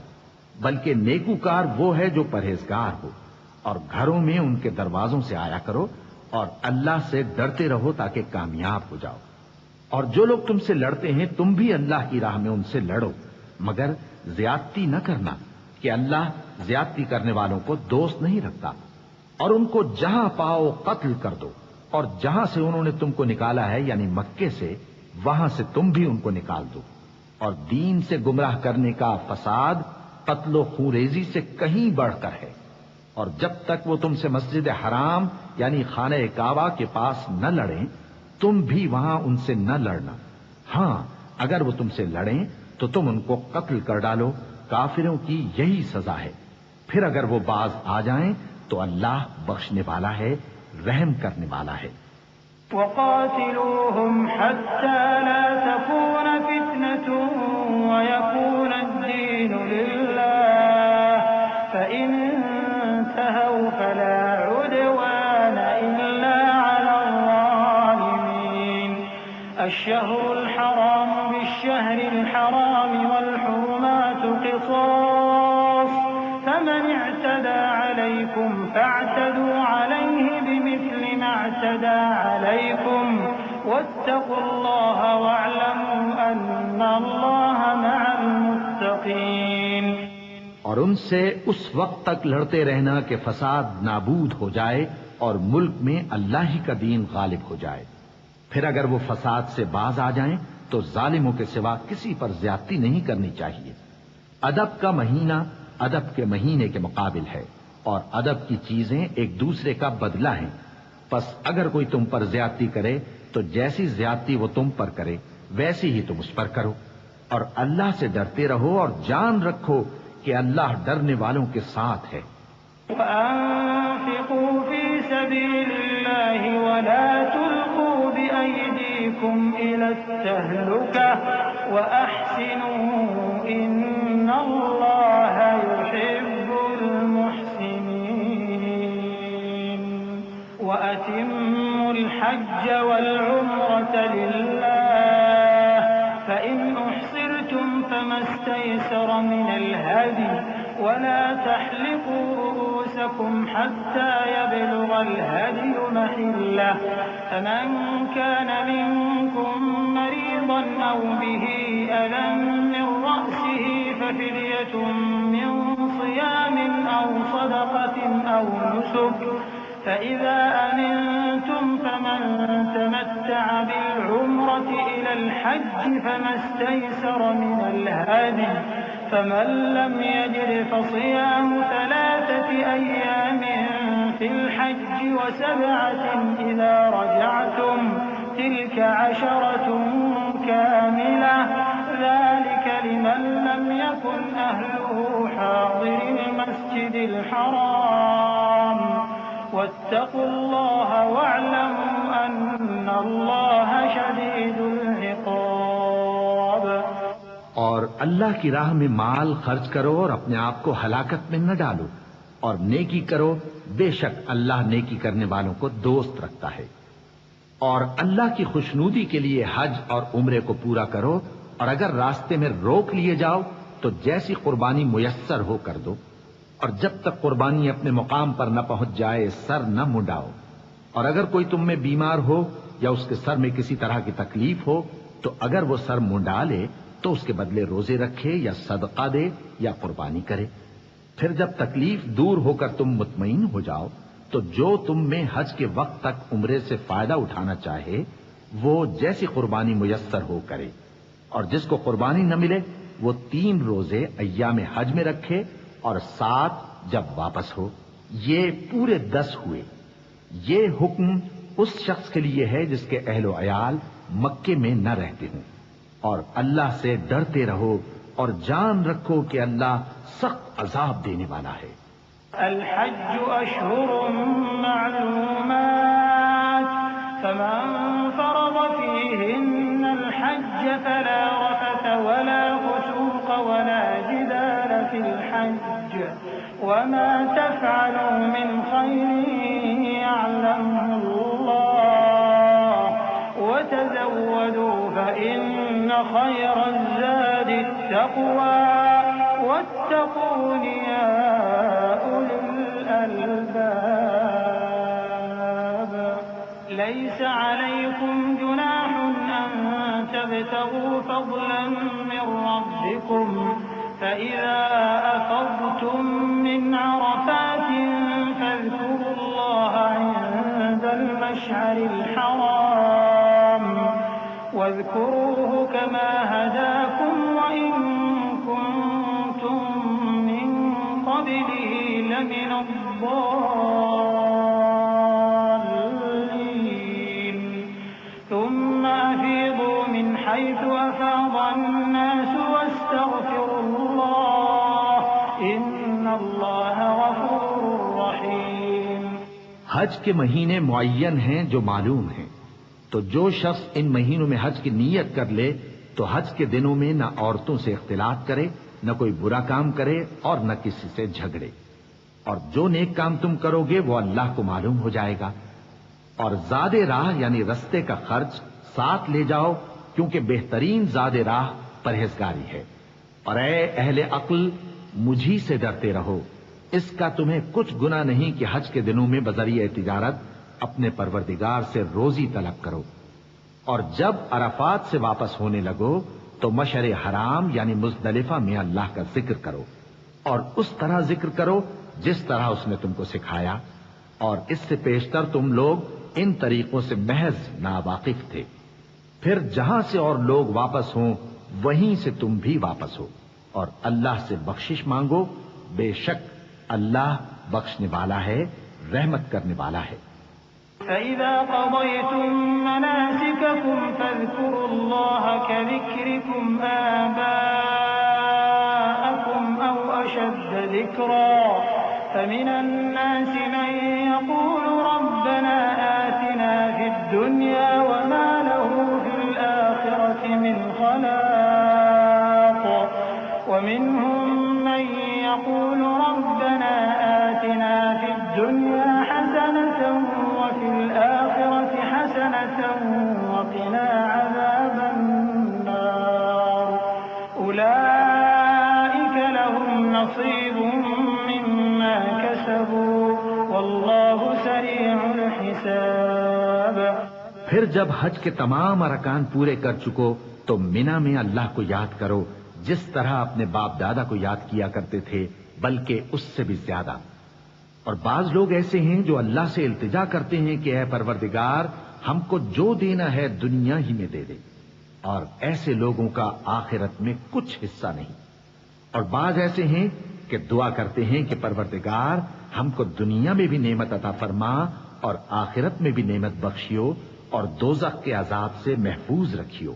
S2: بلکہ نیکوکار وہ ہے جو پرہیزگار ہو، اور گھروں میں ان کے دروازوں سے آیا کرو اور اللہ سے ڈرتے رہو تاکہ کامیاب ہو جاؤ۔ اور جو لوگ تم سے لڑتے ہیں تم بھی اللہ کی راہ میں ان سے لڑو، مگر زیادتی نہ کرنا کہ اللہ زیادتی کرنے والوں کو دوست نہیں رکھتا، اور ان کو جہاں پاؤ قتل کر دو، اور جہاں سے انہوں نے تم کو نکالا ہے یعنی مکے سے وہاں سے تم بھی ان کو نکال دو، اور دین سے گمراہ کرنے کا فساد قتل و خونریزی سے کہیں بڑھ کر ہے، اور جب تک وہ تم سے مسجد حرام یعنی خانہ کعبہ کے پاس نہ لڑیں تم بھی وہاں ان سے نہ لڑنا، ہاں اگر وہ تم سے لڑیں تو تم ان کو قتل کر ڈالو، کافروں کی یہی سزا ہے، پھر اگر وہ باز آ جائیں تو اللہ بخشنے والا ہے، رحم کرنے والا ہے۔
S3: وقاتلوهم حتى لا تكون فتنة ويكون الدين لله فإن انتهوا فلا عدوان إلا على الظالمين الشهر الحرام بالشهر الحرام والحرمات قصاص فمن اعتدى عليكم فاعتدوا عليه بمثل ما اعتدى عليكم واتقوا الله واعلموا أن الله مع المتقين۔
S2: اور ان سے اس وقت تک لڑتے رہنا کہ فساد نابود ہو جائے اور ملک میں اللہ ہی کا دین غالب ہو جائے، پھر اگر وہ فساد سے باز آ جائیں تو ظالموں کے سوا کسی پر زیادتی نہیں کرنی چاہیے۔ ادب کا مہینہ ادب کے مہینے کے مقابل ہے، اور ادب کی چیزیں ایک دوسرے کا بدلہ ہیں، پس اگر کوئی تم پر زیادتی کرے تو جیسی زیادتی وہ تم پر کرے ویسی ہی تم اس پر کرو، اور اللہ سے ڈرتے رہو اور جان رکھو کہ اللہ ڈرنے والوں کے ساتھ ہے۔
S3: وَأَنفِقُوا فِي سَبِيلِ اللَّهِ وَلَا تُلْقُوا بِأَيْدِيكُمْ إِلَى التَّهْلُكَةِ وَأَحْسِنُوا إِنَّ اللَّهَ يُحِبُّ الْمُحْسِنِينَ وَأَتِمُّوا الْحَجَّ وَالْعُمْرَةَ لِلَّهِ فَإِنْ أُحْسِنْتُمْ ما استيسر من الهدي ولا تحلقوا رؤوسكم حتى يبلغ الهدي محله فمن كان منكم مريضا أو به أذى من رأسه ففدية من صيام أو صدقة أو نسك فإذا أمنتم فمن تمتع بالعمرة إلى الحج فما استيسر من الهدي فمن لم يجد فصيام 3 أيام في الحج و7 إذا رجعتم تلك 10 كاملة ذلك لمن لم يكن أهله حاضر المسجد الحرام واتقوا الله واعلموا أن الله شديد العقاب.
S2: اور اللہ کی راہ میں مال خرچ کرو اور اپنے آپ کو ہلاکت میں نہ ڈالو اور نیکی کرو، بے شک اللہ نیکی کرنے والوں کو دوست رکھتا ہے. اور اللہ کی خوشنودی کے لیے حج اور عمرے کو پورا کرو، اور اگر راستے میں روک لیے جاؤ تو جیسی قربانی میسر ہو کر دو، اور جب تک قربانی اپنے مقام پر نہ پہنچ جائے سر نہ منڈاؤ. اور اگر کوئی تم میں بیمار ہو یا اس کے سر میں کسی طرح کی تکلیف ہو تو اگر وہ سر منڈا لے تو اس کے بدلے روزے رکھے یا صدقہ دے یا قربانی کرے. پھر جب تکلیف دور ہو کر تم مطمئن ہو جاؤ تو جو تم میں حج کے وقت تک عمرے سے فائدہ اٹھانا چاہے وہ جیسی قربانی میسر ہو کرے. اور جس کو قربانی نہ ملے وہ 3 روزے ایام حج میں رکھے اور 7 جب واپس ہو. یہ پورے 10 ہوئے. یہ حکم اس شخص کے لیے ہے جس کے اہل و عیال مکے میں نہ رہتے ہوں. اور اللہ سے ڈرتے رہو اور جان رکھو کہ اللہ سخت عذاب دینے والا ہے.
S3: الحج أشهر معلومات فمن فرض فيهن الحج فلا رفث ولا فسوق ولا جدال في الحج وما تفعلوا من خير يعلمه الله وتزودوا فإن خير الزاد التقوى واتقون يا أولي الألباب. ليس عليكم جناح أن تبتغوا فضلا من ربكم فإذا أفضتم من عرفات فاذكروا الله عند المشعر الحرام واذكروه كما هداكم وإن كنتم من قبله لمن الضالين. ثم أفيضوا من حيث أفاض الناس واستغفروا الله إن الله غفور رحيم.
S2: حج کے مہینے معین ہیں جو معلوم ہیں، تو جو شخص ان مہینوں میں حج کی نیت کر لے تو حج کے دنوں میں نہ عورتوں سے اختلاط کرے، نہ کوئی برا کام کرے اور نہ کسی سے جھگڑے. اور جو نیک کام تم کرو گے وہ اللہ کو معلوم ہو جائے گا. اور زاد راہ یعنی رستے کا خرچ ساتھ لے جاؤ کیونکہ بہترین زاد راہ پرہیزگاری ہے. اور اے اہل عقل مجھی سے ڈرتے رہو، اس کا تمہیں کچھ گناہ نہیں کہ حج کے دنوں میں بذریعہ تجارت اپنے پروردگار سے روزی طلب کرو. اور جب عرفات سے واپس ہونے لگو تو مشعر حرام یعنی مزدلفہ میں اللہ کا ذکر کرو اور اس طرح ذکر کرو جس طرح اس نے تم کو سکھایا. اور اس سے پیشتر تم لوگ ان طریقوں سے محض ناواقف تھے. پھر جہاں سے اور لوگ واپس ہوں وہیں سے تم بھی واپس ہو اور اللہ سے بخشش مانگو، بے شک اللہ بخشنے والا ہے، رحمت کرنے والا ہے.
S3: فإذا قضيتم مناسككم فاذكروا الله كذكركم آباءكم أو أشد ذكرا فمن الناس من يقول ربنا آتنا في الدنيا وما له في الآخرة من خلاق ومنهم من يقول ربنا آتنا في الدنيا حسنة وفي الآخرة حسنة وقنا عذاب النار. أولئك نصيب مما كسبوا والله سريع الحساب۔
S2: پھر جب حج کے تمام ارکان پورے کر چکو تو مینا میں اللہ کو یاد کرو جس طرح اپنے باپ دادا کو یاد کیا کرتے تھے، بلکہ اس سے بھی زیادہ۔ اور بعض لوگ ایسے ہیں جو اللہ سے التجا کرتے ہیں کہ اے پروردگار ہم کو جو دینا ہے دنیا ہی میں دے دے، اور ایسے لوگوں کا آخرت میں کچھ حصہ نہیں۔ اور بعض ایسے ہیں کہ دعا کرتے ہیں کہ پروردگار ہم کو دنیا میں بھی نعمت عطا فرما اور آخرت میں بھی نعمت بخشیو اور دوزخ کے عذاب سے محفوظ رکھیو۔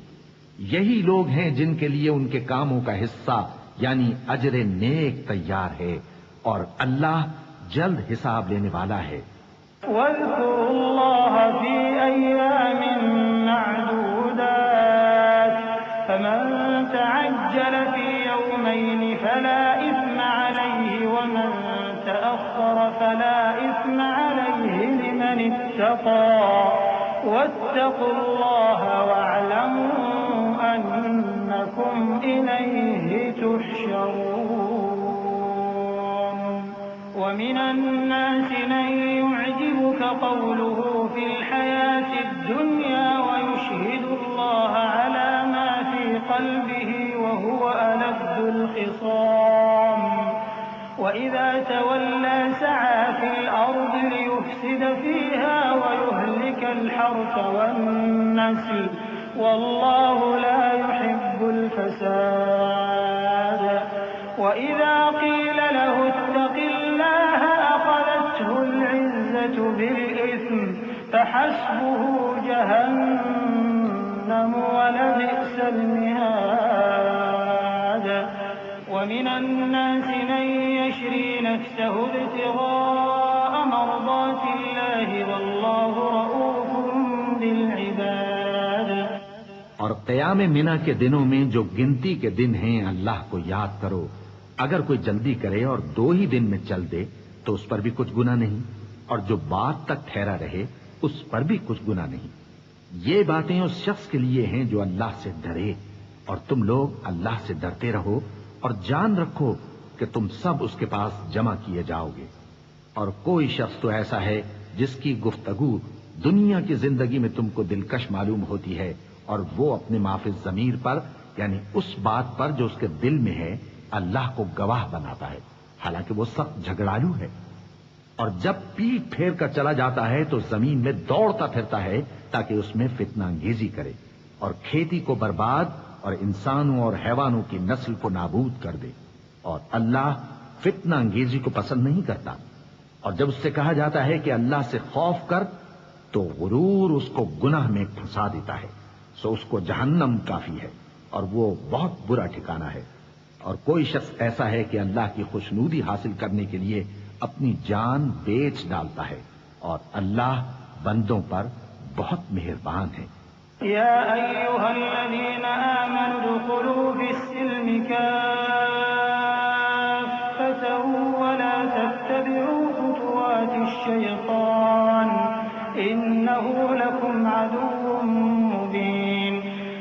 S2: یہی لوگ ہیں جن کے لیے ان کے کاموں کا حصہ یعنی اجر نیک تیار ہے، اور اللہ جلد حساب لینے والا ہے۔
S3: واذكروا الله في أيام معدودات فمن تعجل في يومين فلا إثم عليه ومن تأخر فلا إثم عليه لمن اتقى واتقوا الله واعلموا أنكم إليه تحشرون۔ ومن الناس من يعجبك قوله في الحياة الدنيا ويشهد الله على ما في قلبه وهو ألد الخصام وإذا تولى سعى في الأرض ليفسد فيها ويهلك الحرث والنسل والله لا يحب الفساد۔ وإذا قيل له اتق الله أخذته العزة بالإثم فحسبه جهنم ولبئس المهاد۔ ومن الناس من يشري نفسه ابتغاء مرضات الله والله رؤوف بالعباد۔
S2: اور قیام منا کے دنوں میں جو گنتی کے دن ہیں اللہ کو یاد کرو، اگر کوئی جلدی کرے اور 2 ہی دن میں چل دے تو اس پر بھی کچھ گناہ نہیں، اور جو بات تک ٹھہرا رہے اس پر بھی کچھ گناہ نہیں۔ یہ باتیں اس شخص کے لیے ہیں جو اللہ سے ڈرے، اور تم لوگ اللہ سے ڈرتے رہو اور جان رکھو کہ تم سب اس کے پاس جمع کیے جاؤ گے۔ اور کوئی شخص تو ایسا ہے جس کی گفتگو دنیا کی زندگی میں تم کو دلکش معلوم ہوتی ہے، اور وہ اپنے معافی ضمیر پر یعنی اس بات پر جو اس کے دل میں ہے اللہ کو گواہ بناتا ہے، حالانکہ وہ سخت جھگڑالو ہے۔ اور جب پیٹ پھیر کر چلا جاتا ہے تو زمین میں دوڑتا پھرتا ہے تاکہ اس میں فتنہ انگیزی کرے اور کھیتی کو برباد اور انسانوں اور حیوانوں کی نسل کو نابود کر دے، اور اللہ فتنہ انگیزی کو پسند نہیں کرتا۔ اور جب اس سے کہا جاتا ہے کہ اللہ سے خوف کر تو غرور اس کو گناہ میں پھنسا دیتا ہے، سو اس کو جہنم کافی ہے اور وہ بہت برا ٹھکانہ ہے۔ اور کوئی شخص ایسا ہے کہ اللہ کی خوشنودی حاصل کرنے کے لیے اپنی جان بیچ ڈالتا ہے، اور اللہ بندوں پر بہت مہربان ہے۔
S3: يا أيها الذين آمنوا ادخلوا في السلم كافة ولا تتبعوا خطوات الشيطان إنه لكم عدو مبين۔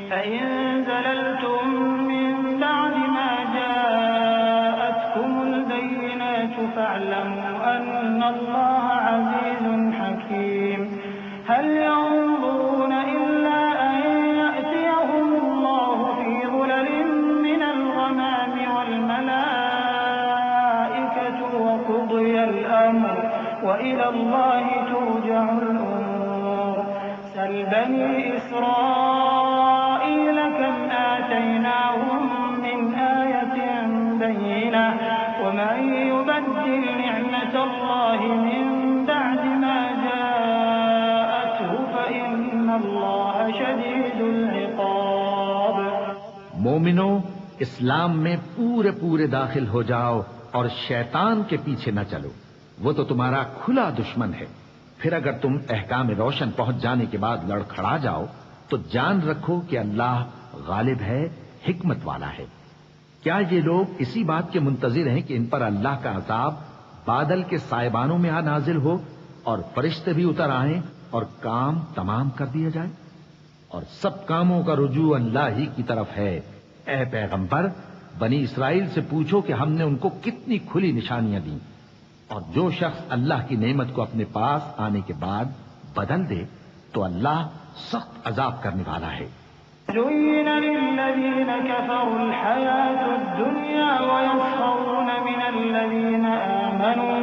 S3: فإن زللتم من بعد ما جاءتكم البينات فاعلموا أن الله عزيز حكيم۔ هل ينظرون إلا أن يأتيهم الله في ظلل من الغمام والملائكة وقضي الأمر وإلى الله ترجع الأمور۔ سل بني إسرائيل كم آتيناهم من آية بينة ومن يبدل نعمة الله من بعد ما جاءته فإن الله شديد العقاب۔
S2: مومنو، اسلام میں پورے پورے داخل ہو جاؤ اور شیطان کے پیچھے نہ چلو، وہ تو تمہارا کھلا دشمن ہے۔ پھر اگر تم احکام روشن پہنچ جانے کے بعد لڑکھڑا جاؤ تو جان رکھو کہ اللہ غالب ہے، حکمت والا ہے۔ کیا یہ لوگ اسی بات کے منتظر ہیں کہ ان پر اللہ کا عذاب بادل کے سائبانوں میں آ نازل ہو اور فرشتے بھی اتر آئیں اور کام تمام کر دیا جائے؟ اور سب کاموں کا رجوع اللہ ہی کی طرف ہے۔ اے پیغمبر، بنی اسرائیل سے پوچھو کہ ہم نے ان کو کتنی کھلی نشانیاں دیں، اور جو شخص اللہ کی نعمت کو اپنے پاس آنے کے بعد بدل دے تو اللہ سخت عذاب کرنے والا ہے۔
S3: زين للذين كفروا الحياة الدنيا ويسخرون من الذين آمنوا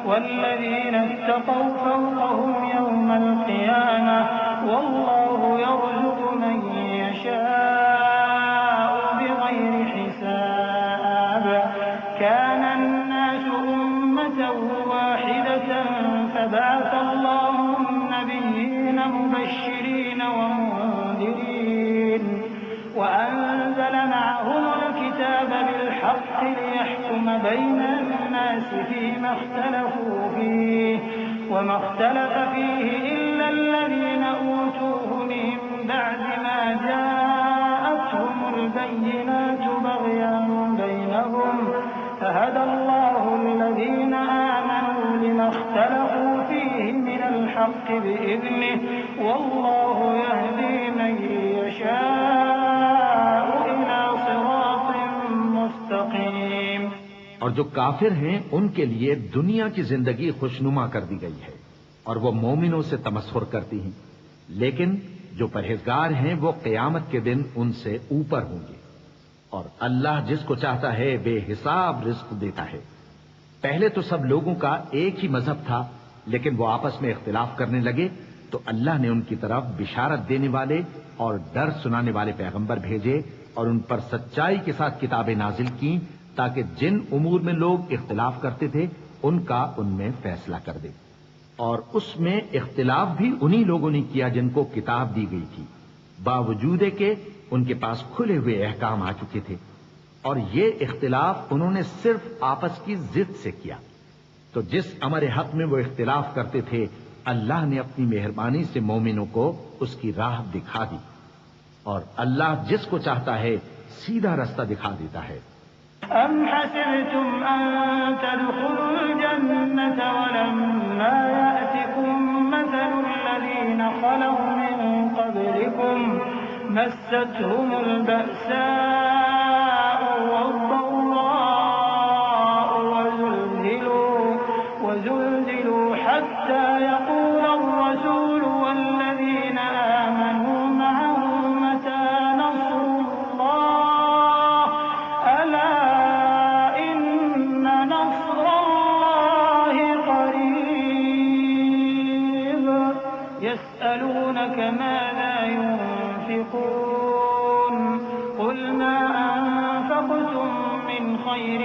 S3: والذين اتقوا فوقهم يوم القيامة والله يرزق من يشاء بغير حساب كان الناس أمة واحدة فبعث الله النبيين مبشرين ومنذرين وأنزل معهم الكتاب بالحق ليحكم بين الناس فيما اختلفوا فيه وما اختلف فيه إلا الذين أوتوه من بعد ما جاءتهم البينات بغيا بينهم فهدى الله الذين آمنوا لما اختلفوا فيه من الحق بإذنه والله يهدي من يشاء إلى صراط مستقيم۔
S2: اور جو کافر ہیں ان کے لیے دنیا کی زندگی خوشنما کر دی گئی ہے اور وہ مومنوں سے تمسخر کرتی ہیں، لیکن جو پرہیزگار ہیں وہ قیامت کے دن ان سے اوپر ہوں گے، اور اللہ جس کو چاہتا ہے بے حساب رزق دیتا ہے۔ پہلے تو سب لوگوں کا ایک ہی مذہب تھا، لیکن وہ آپس میں اختلاف کرنے لگے تو اللہ نے ان کی طرف بشارت دینے والے اور ڈر سنانے والے پیغمبر بھیجے اور ان پر سچائی کے ساتھ کتابیں نازل کی تاکہ جن امور میں لوگ اختلاف کرتے تھے ان کا ان میں فیصلہ کر دے، اور اس میں اختلاف بھی انہی لوگوں نے کیا جن کو کتاب دی گئی تھی، باوجود کہ ان کے پاس کھلے ہوئے احکام آ چکے تھے، اور یہ اختلاف انہوں نے صرف آپس کی ضد سے کیا۔ تو جس امر حق میں وہ اختلاف کرتے تھے اللہ نے اپنی مہربانی سے مومنوں کو اس کی راہ دکھا دی، اور اللہ جس کو چاہتا ہے سیدھا رستہ دکھا دیتا ہے۔
S3: أم حسبتم أن تدخلوا الجنة ولما يأتكم مثل الذين خلوا من قبلكم مستهم البأساء والضراء وزلزلوا حتى يقول الرسول والذين آمنوا معه متى نصر الله ألا إن نصر الله قريب يسألونك ماذا ينفقون قل ما أنفقتم من خير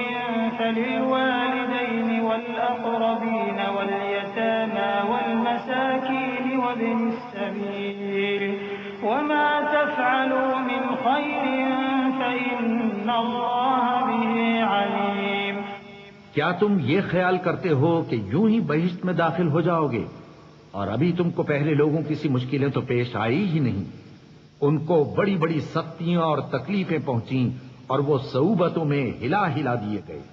S3: فللوالدين والأقربين واليتامى والمساكين وابن السبيل وما تفعلوا من خير فإن الله به عليم۔
S2: کیا تم یہ خیال کرتے ہو کہ یوں ہی بہشت میں داخل ہو جاؤ گے، اور ابھی تم کو پہلے لوگوں کی سی مشکلیں تو پیش آئی ہی نہیں، ان کو بڑی بڑی سختیاں اور تکلیفیں پہنچیں اور وہ صعوبتوں میں ہلا ہلا دیے گئے،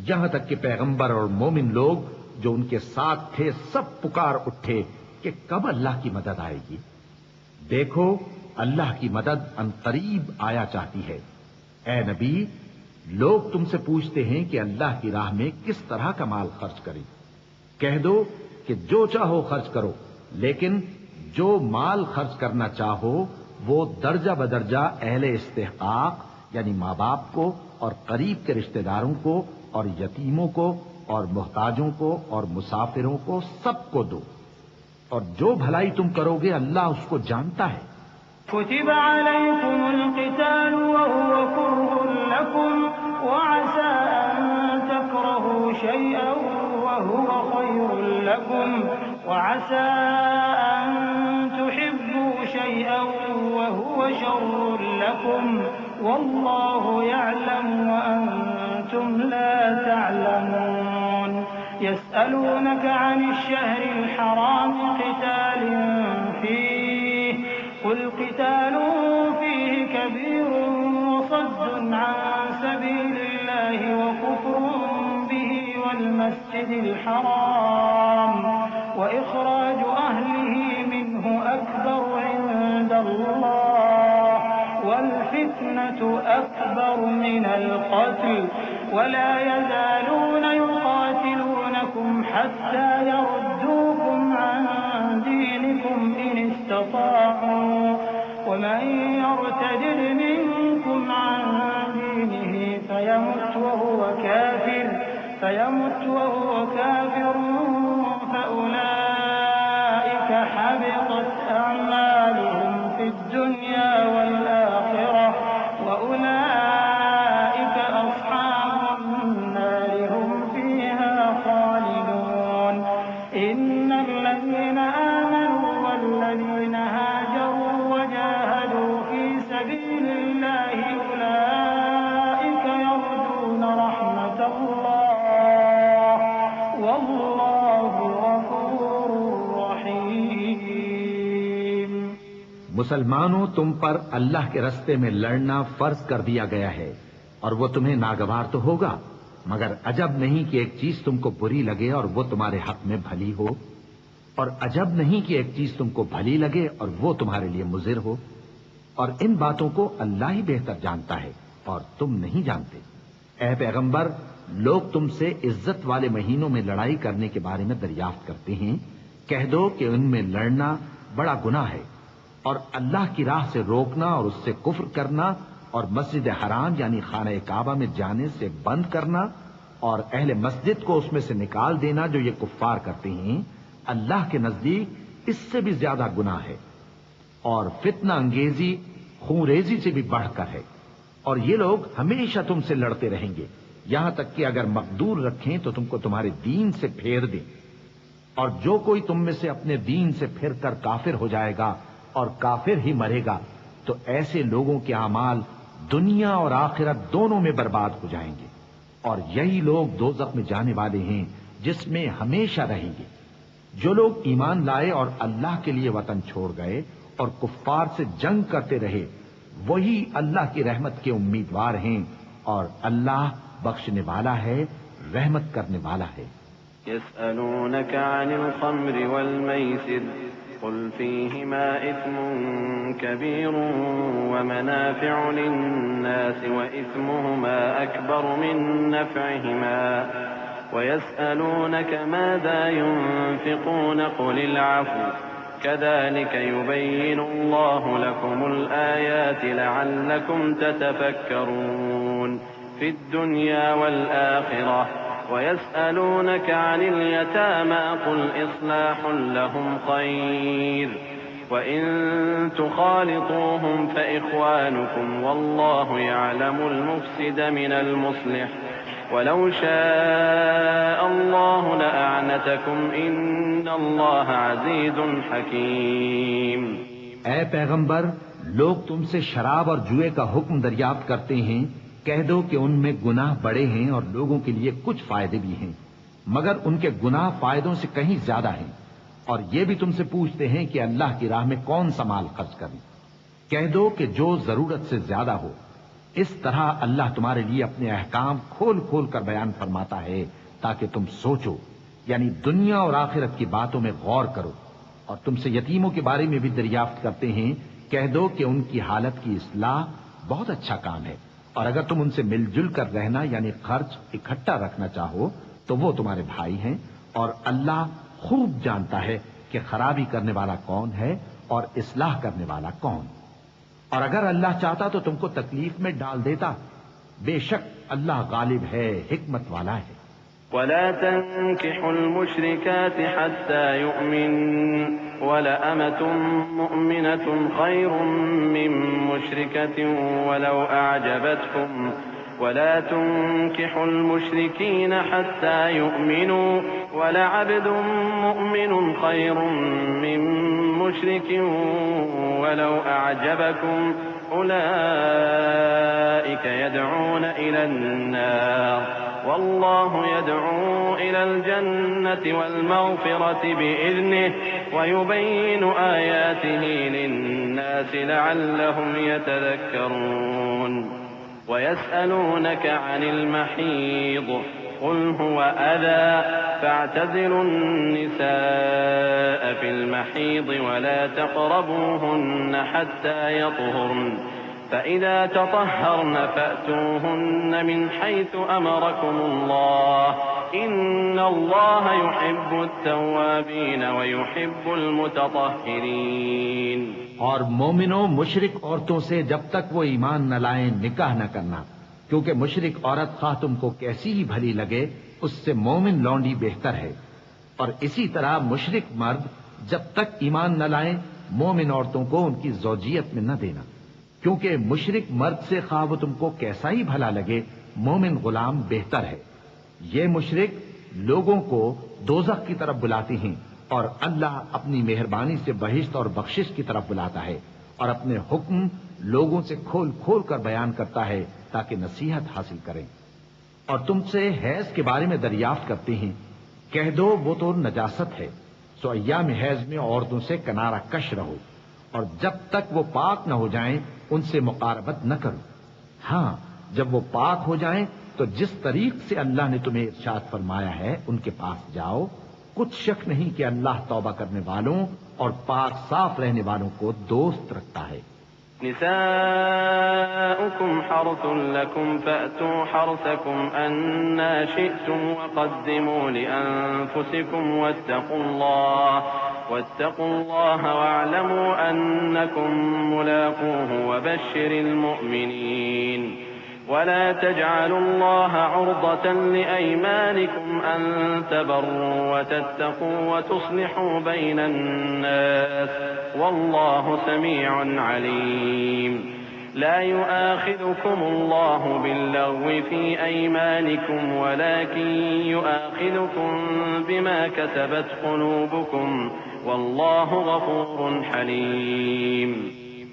S2: یہاں تک کہ پیغمبر اور مومن لوگ جو ان کے ساتھ تھے سب پکار اٹھے کہ کب اللہ کی مدد آئے گی۔ دیکھو اللہ کی مدد عنقریب آیا چاہتی ہے۔ اے نبی، لوگ تم سے پوچھتے ہیں کہ اللہ کی راہ میں کس طرح کا مال خرچ کریں، کہہ دو کہ جو چاہو خرچ کرو، لیکن جو مال خرچ کرنا چاہو وہ درجہ بدرجہ اہل استحقاق یعنی ماں باپ کو اور قریب کے رشتہ داروں کو اور یتیموں کو اور محتاجوں کو اور مسافروں کو سب کو دو، اور جو بھلائی تم کرو گے اللہ اس کو جانتا ہے۔
S3: كتب عليكم القتال وهو كره لكم وعسى أن تكرهوا شيئا وهو خير لكم وعسى أن تحبوا شيئا وهو شر لكم والله يعلم وأنتم لا تعلمون يسألونك عن الشهر الحرام قتال فيه قل قتال فيه كبير وصد عن سبيل الله وكفر به والمسجد الحرام وإخراج أهله منه أكبر عند الله والفتنة أكبر من القتل ولا يزالون يقاتلونكم حتى يردوكم عن دينكم إن استطاعوا ومن يرتد منكم عن دينه فيمت وهو كافر فأولئك حبطت أعمالهم في الدنيا والآخرة وأولئك أصحاب النار هم فيها خالدون إن الذين آمنوا والذين هاجروا وجاهدوا في سبيل الله أولئك يرجون رحمة الله والله غفور رحيم.
S2: مسلمانوں، تم پر اللہ کے رستے میں لڑنا فرض کر دیا گیا ہے، اور وہ تمہیں ناگوار تو ہوگا، مگر عجب نہیں کہ ایک چیز تم کو بری لگے اور وہ تمہارے حق میں بھلی ہو، اور عجب نہیں کہ ایک چیز تم کو بھلی لگے اور وہ تمہارے لیے مضر ہو، اور ان باتوں کو اللہ ہی بہتر جانتا ہے اور تم نہیں جانتے. اے پیغمبر، لوگ تم سے عزت والے مہینوں میں لڑائی کرنے کے بارے میں دریافت کرتے ہیں. کہہ دو کہ ان میں لڑنا بڑا گناہ ہے، اور اللہ کی راہ سے روکنا اور اس سے کفر کرنا اور مسجد حرام یعنی خانہ کعبہ میں جانے سے بند کرنا اور اہل مسجد کو اس میں سے نکال دینا جو یہ کفار کرتے ہیں، اللہ کے نزدیک اس سے بھی زیادہ گناہ ہے، اور فتنہ انگیزی خون ریزی سے بھی بڑھ کر ہے. اور یہ لوگ ہمیشہ تم سے لڑتے رہیں گے، یہاں تک کہ اگر مقدور رکھیں تو تم کو تمہارے دین سے پھیر دیں. اور جو کوئی تم میں سے اپنے دین سے پھر کر کافر ہو جائے گا اور کافر ہی مرے گا تو ایسے لوگوں کے اعمال دنیا اور آخرت دونوں میں برباد ہو جائیں گے، اور یہی لوگ دوزخ میں جانے والے ہیں جس میں ہمیشہ رہیں گے. جو لوگ ایمان لائے اور اللہ کے لیے وطن چھوڑ گئے اور کفار سے جنگ کرتے رہے، وہی اللہ کی رحمت کے امیدوار ہیں، اور اللہ بخشنے والا ہے، رحمت کرنے والا ہے.
S1: يسألونك عن الخمر والميسر قل فيهما إثم كبير ومنافع للناس وإثمهما أكبر من نفعهما ويسألونك ماذا ينفقون قل العفو كذلك يبين الله لكم الآيات لعلكم تتفكرون في الدنيا والآخرة ويسألونك عن اليتامى قل إصلاح لهم خير وإن تخالطوهم فإخوانكم والله يعلم المفسد من المصلح ولو شاء الله لأعنتكم إن الله عزيز حكيم.
S2: اے پیغمبر، لوگ تم سے شراب اور جوئے کا حکم دریافت کرتے ہیں. کہہ دو کہ ان میں گناہ بڑے ہیں اور لوگوں کے لیے کچھ فائدے بھی ہیں، مگر ان کے گناہ فائدوں سے کہیں زیادہ ہیں. اور یہ بھی تم سے پوچھتے ہیں کہ اللہ کی راہ میں کون سا مال خرچ کریں. کہہ دو کہ جو ضرورت سے زیادہ ہو. اس طرح اللہ تمہارے لیے اپنے احکام کھول کھول کر بیان فرماتا ہے تاکہ تم سوچو، یعنی دنیا اور آخرت کی باتوں میں غور کرو. اور تم سے یتیموں کے بارے میں بھی دریافت کرتے ہیں. کہہ دو کہ ان کی حالت کی اصلاح بہت اچھا کام ہے، اور اگر تم ان سے مل جل کر رہنا یعنی خرچ اکٹھا رکھنا چاہو تو وہ تمہارے بھائی ہیں، اور اللہ خوب جانتا ہے کہ خرابی کرنے والا کون ہے اور اصلاح کرنے والا کون. اور اگر اللہ چاہتا تو تم کو تکلیف میں ڈال دیتا. بے شک اللہ غالب ہے، حکمت والا ہے.
S1: ولا تنكحوا المشركات حتى يؤمن ولأمة مؤمنة خير من مشركة ولو أعجبتكم ولا تنكحوا المشركين حتى يؤمنوا ولعبد مؤمن خير من مشرك ولو أعجبكم أولئك يدعون إلى النار والله يدعو إلى الجنة والمغفرة بإذنه ويبين آياته للناس لعلهم يتذكرون. ويسألونك عن المحيض قل هو أذى فاعتزلوا النساء في المحيض ولا تقربوهن حتى يطهرن فإذا تطهرن فأتوهن من حيث أمركم الله إن الله يحب التوابين ويحب المتطهرين۔
S2: اور مومنوں مشرک عورتوں سے جب تک وہ ایمان نہ لائیں نکاح نہ کرنا، کیونکہ مشرک عورت خواہ تم کو کیسی ہی بھلی لگے اس سے مومن لونڈی بہتر ہے، اور اسی طرح مشرک مرد جب تک ایمان نہ لائیں مومن عورتوں کو ان کی زوجیت میں نہ دینا، کیونکہ مشرک مرد سے خواہ وہ تم کو کیسا ہی بھلا لگے مومن غلام بہتر ہے۔ یہ مشرک لوگوں کو دوزخ کی طرف بلاتے ہیں، اور اللہ اپنی مہربانی سے بہشت اور بخشش کی طرف بلاتا ہے، اور اپنے حکم لوگوں سے کھول کھول کر بیان کرتا ہے تاکہ نصیحت حاصل کریں۔ اور تم سے حیض کے بارے میں دریافت کرتے ہیں، کہہ دو وہ تو نجاست ہے، سو ایام حیض میں عورتوں سے کنارہ کش رہو، اور جب تک وہ پاک نہ ہو جائیں ان سے مقاربت نہ کرو۔ ہاں جب وہ پاک ہو جائیں تو جس طریق سے اللہ نے تمہیں ارشاد فرمایا ہے ان کے پاس جاؤ، کچھ شک نہیں کہ اللہ توبہ کرنے والوں اور پاک صاف رہنے والوں کو دوست رکھتا ہے۔
S1: نساؤكم حرث لكم فأتوا حرثكم أنا شئتم وقدموا لأنفسكم واتقوا الله واعلموا أنكم ملاقوه وبشر المؤمنين ولا تجعلوا الله عرضة لأيمانكم أن تبروا وتتقوا وتصلحوا بين الناس والله سميع عليم لا يؤاخذكم الله باللغو في أيمانكم ولكن يؤاخذكم بما كسبت قلوبكم والله غفور حليم۔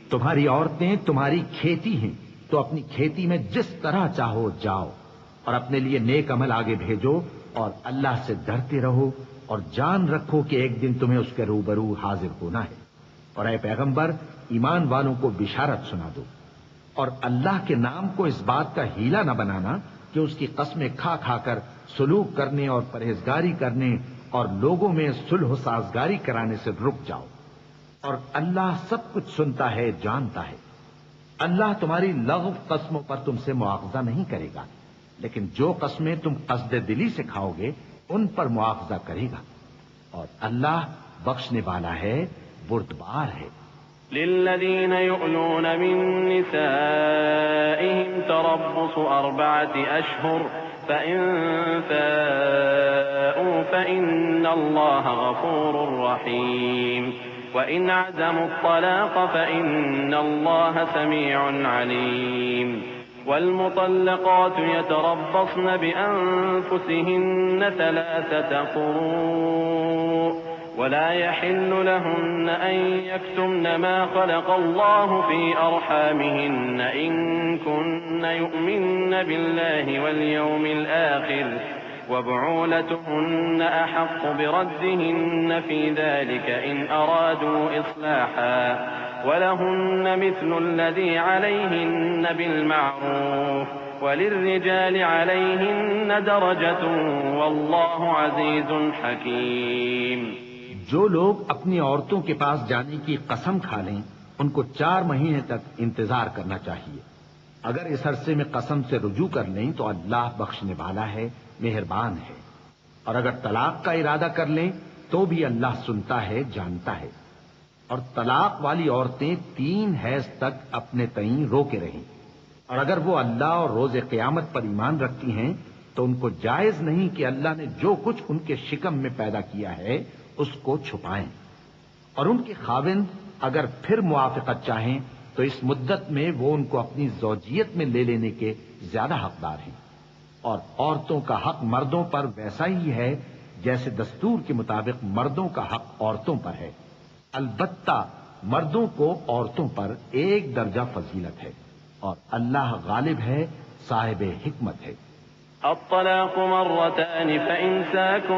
S2: تمہاری عورتیں تمہاری کھیتی ہیں تو اپنی کھیتی میں جس طرح چاہو جاؤ، اور اپنے لیے نیک عمل آگے بھیجو، اور اللہ سے ڈرتے رہو، اور جان رکھو کہ ایک دن تمہیں اس کے روبرو حاضر ہونا ہے۔ اور اے پیغمبر ایمان والوں کو بشارت سنا دو، اور اللہ کے نام کو اس بات کا ہیلا نہ بنانا کہ اس کی قسمیں کھا کھا کر سلوک کرنے اور پرہیزگاری کرنے اور لوگوں میں صلح و سازگاری کرانے سے رک جاؤ، اور اللہ سب کچھ سنتا ہے جانتا ہے۔ اللہ تمہاری لغو قسموں پر تم سے مواخذہ نہیں کرے گا، لیکن جو قسمیں تم قصد دلی سے کھاؤ گے ان پر مواخذہ کرے گا، اور اللہ بخشنے والا ہے بردبار ہے۔
S1: للذين يؤلون من نسائهم تربص 4 أشهر فإن فاءوا فإن الله غفور رحيم وإن عزموا الطلاق فإن الله سميع عليم والمطلقات يتربصن بأنفسهن 3 قروء ولا يحل لهن أن يكتمن ما خلق الله في أرحامهن إن كن يؤمن بالله واليوم الآخر وبعولتهن أحق بردهن في ذلك إن أرادوا إصلاحا ولهن مثل الذي عليهن بالمعروف وللرجال عليهن درجة والله عزيز حكيم۔
S2: جو لوگ اپنی عورتوں کے پاس جانے کی قسم کھا لیں ان کو 4 مہینے تک انتظار کرنا چاہیے۔ اگر اس عرصے میں قسم سے رجوع کر لیں تو اللہ بخشنے والا ہے، مہربان ہے، اور اگر طلاق کا ارادہ کر لیں تو بھی اللہ سنتا ہے جانتا ہے۔ اور طلاق والی عورتیں 3 حیض تک اپنے تئیں روکے رہیں، اور اگر وہ اللہ اور روز قیامت پر ایمان رکھتی ہیں تو ان کو جائز نہیں کہ اللہ نے جو کچھ ان کے شکم میں پیدا کیا ہے اس کو چھپائیں، اور ان کے خاوند اگر پھر موافقت چاہیں تو اس مدت میں وہ ان کو اپنی زوجیت میں لے لینے کے زیادہ حقدار ہیں۔ اور عورتوں کا حق مردوں پر ویسا ہی ہے جیسے دستور کے مطابق مردوں کا حق عورتوں پر ہے، البتہ مردوں کو عورتوں پر 1 درجہ فضیلت ہے، اور اللہ غالب ہے، صاحب حکمت ہے۔
S1: الطلاق 2 فإمساك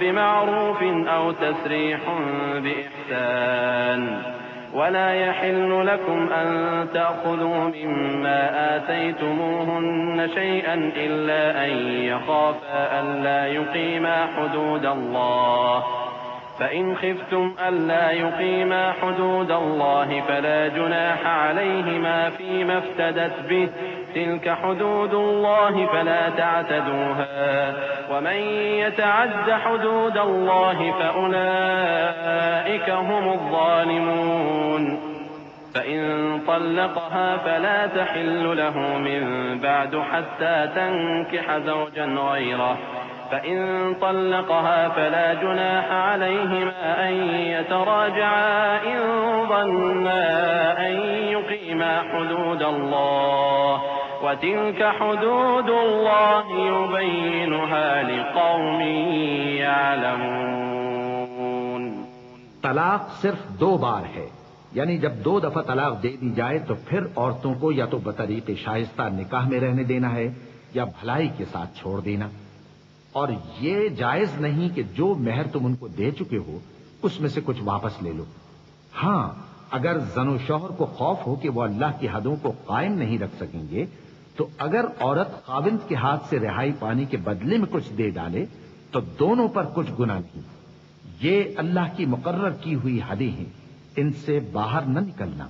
S1: بمعروف أو تسريح بإحسان ولا يحل لكم أن تأخذوا مما آتيتموهن شيئا إلا أن يخافا ألا يقيما حدود الله فإن خفتم ألا يقيما حدود الله فلا جناح عليهما فيما افتدت به تلك حدود الله فلا تعتدوها ومن يتعد حدود الله فأولئك هم الظالمون فإن طلقها فلا تحل له من بعد حتى تنكح زوجا غيره فإن طلقها فلا جناح عليهما أن يتراجعا إن ظنا أن يقيما حدود الله وتلك حدود الله يبينها لقوم يعلمون.
S2: طلاق صرف 2 بار ہے، یعنی جب 2 دفعہ طلاق دے دی جائے تو پھر عورتوں کو یا تو بطریق شائستہ نکاح میں رہنے دینا ہے یا بھلائی کے ساتھ چھوڑ دینا. اور یہ جائز نہیں کہ جو مہر تم ان کو دے چکے ہو اس میں سے کچھ واپس لے لو. ہاں، اگر زن و شوہر کو خوف ہو کہ وہ اللہ کی حدوں کو قائم نہیں رکھ سکیں گے تو اگر عورت خاوند کے ہاتھ سے رہائی پانے کے بدلے میں کچھ دے ڈالے تو دونوں پر کچھ گناہ نہیں. یہ اللہ کی مقرر کی ہوئی حدیں ہیں، ان سے باہر نہ نکلنا،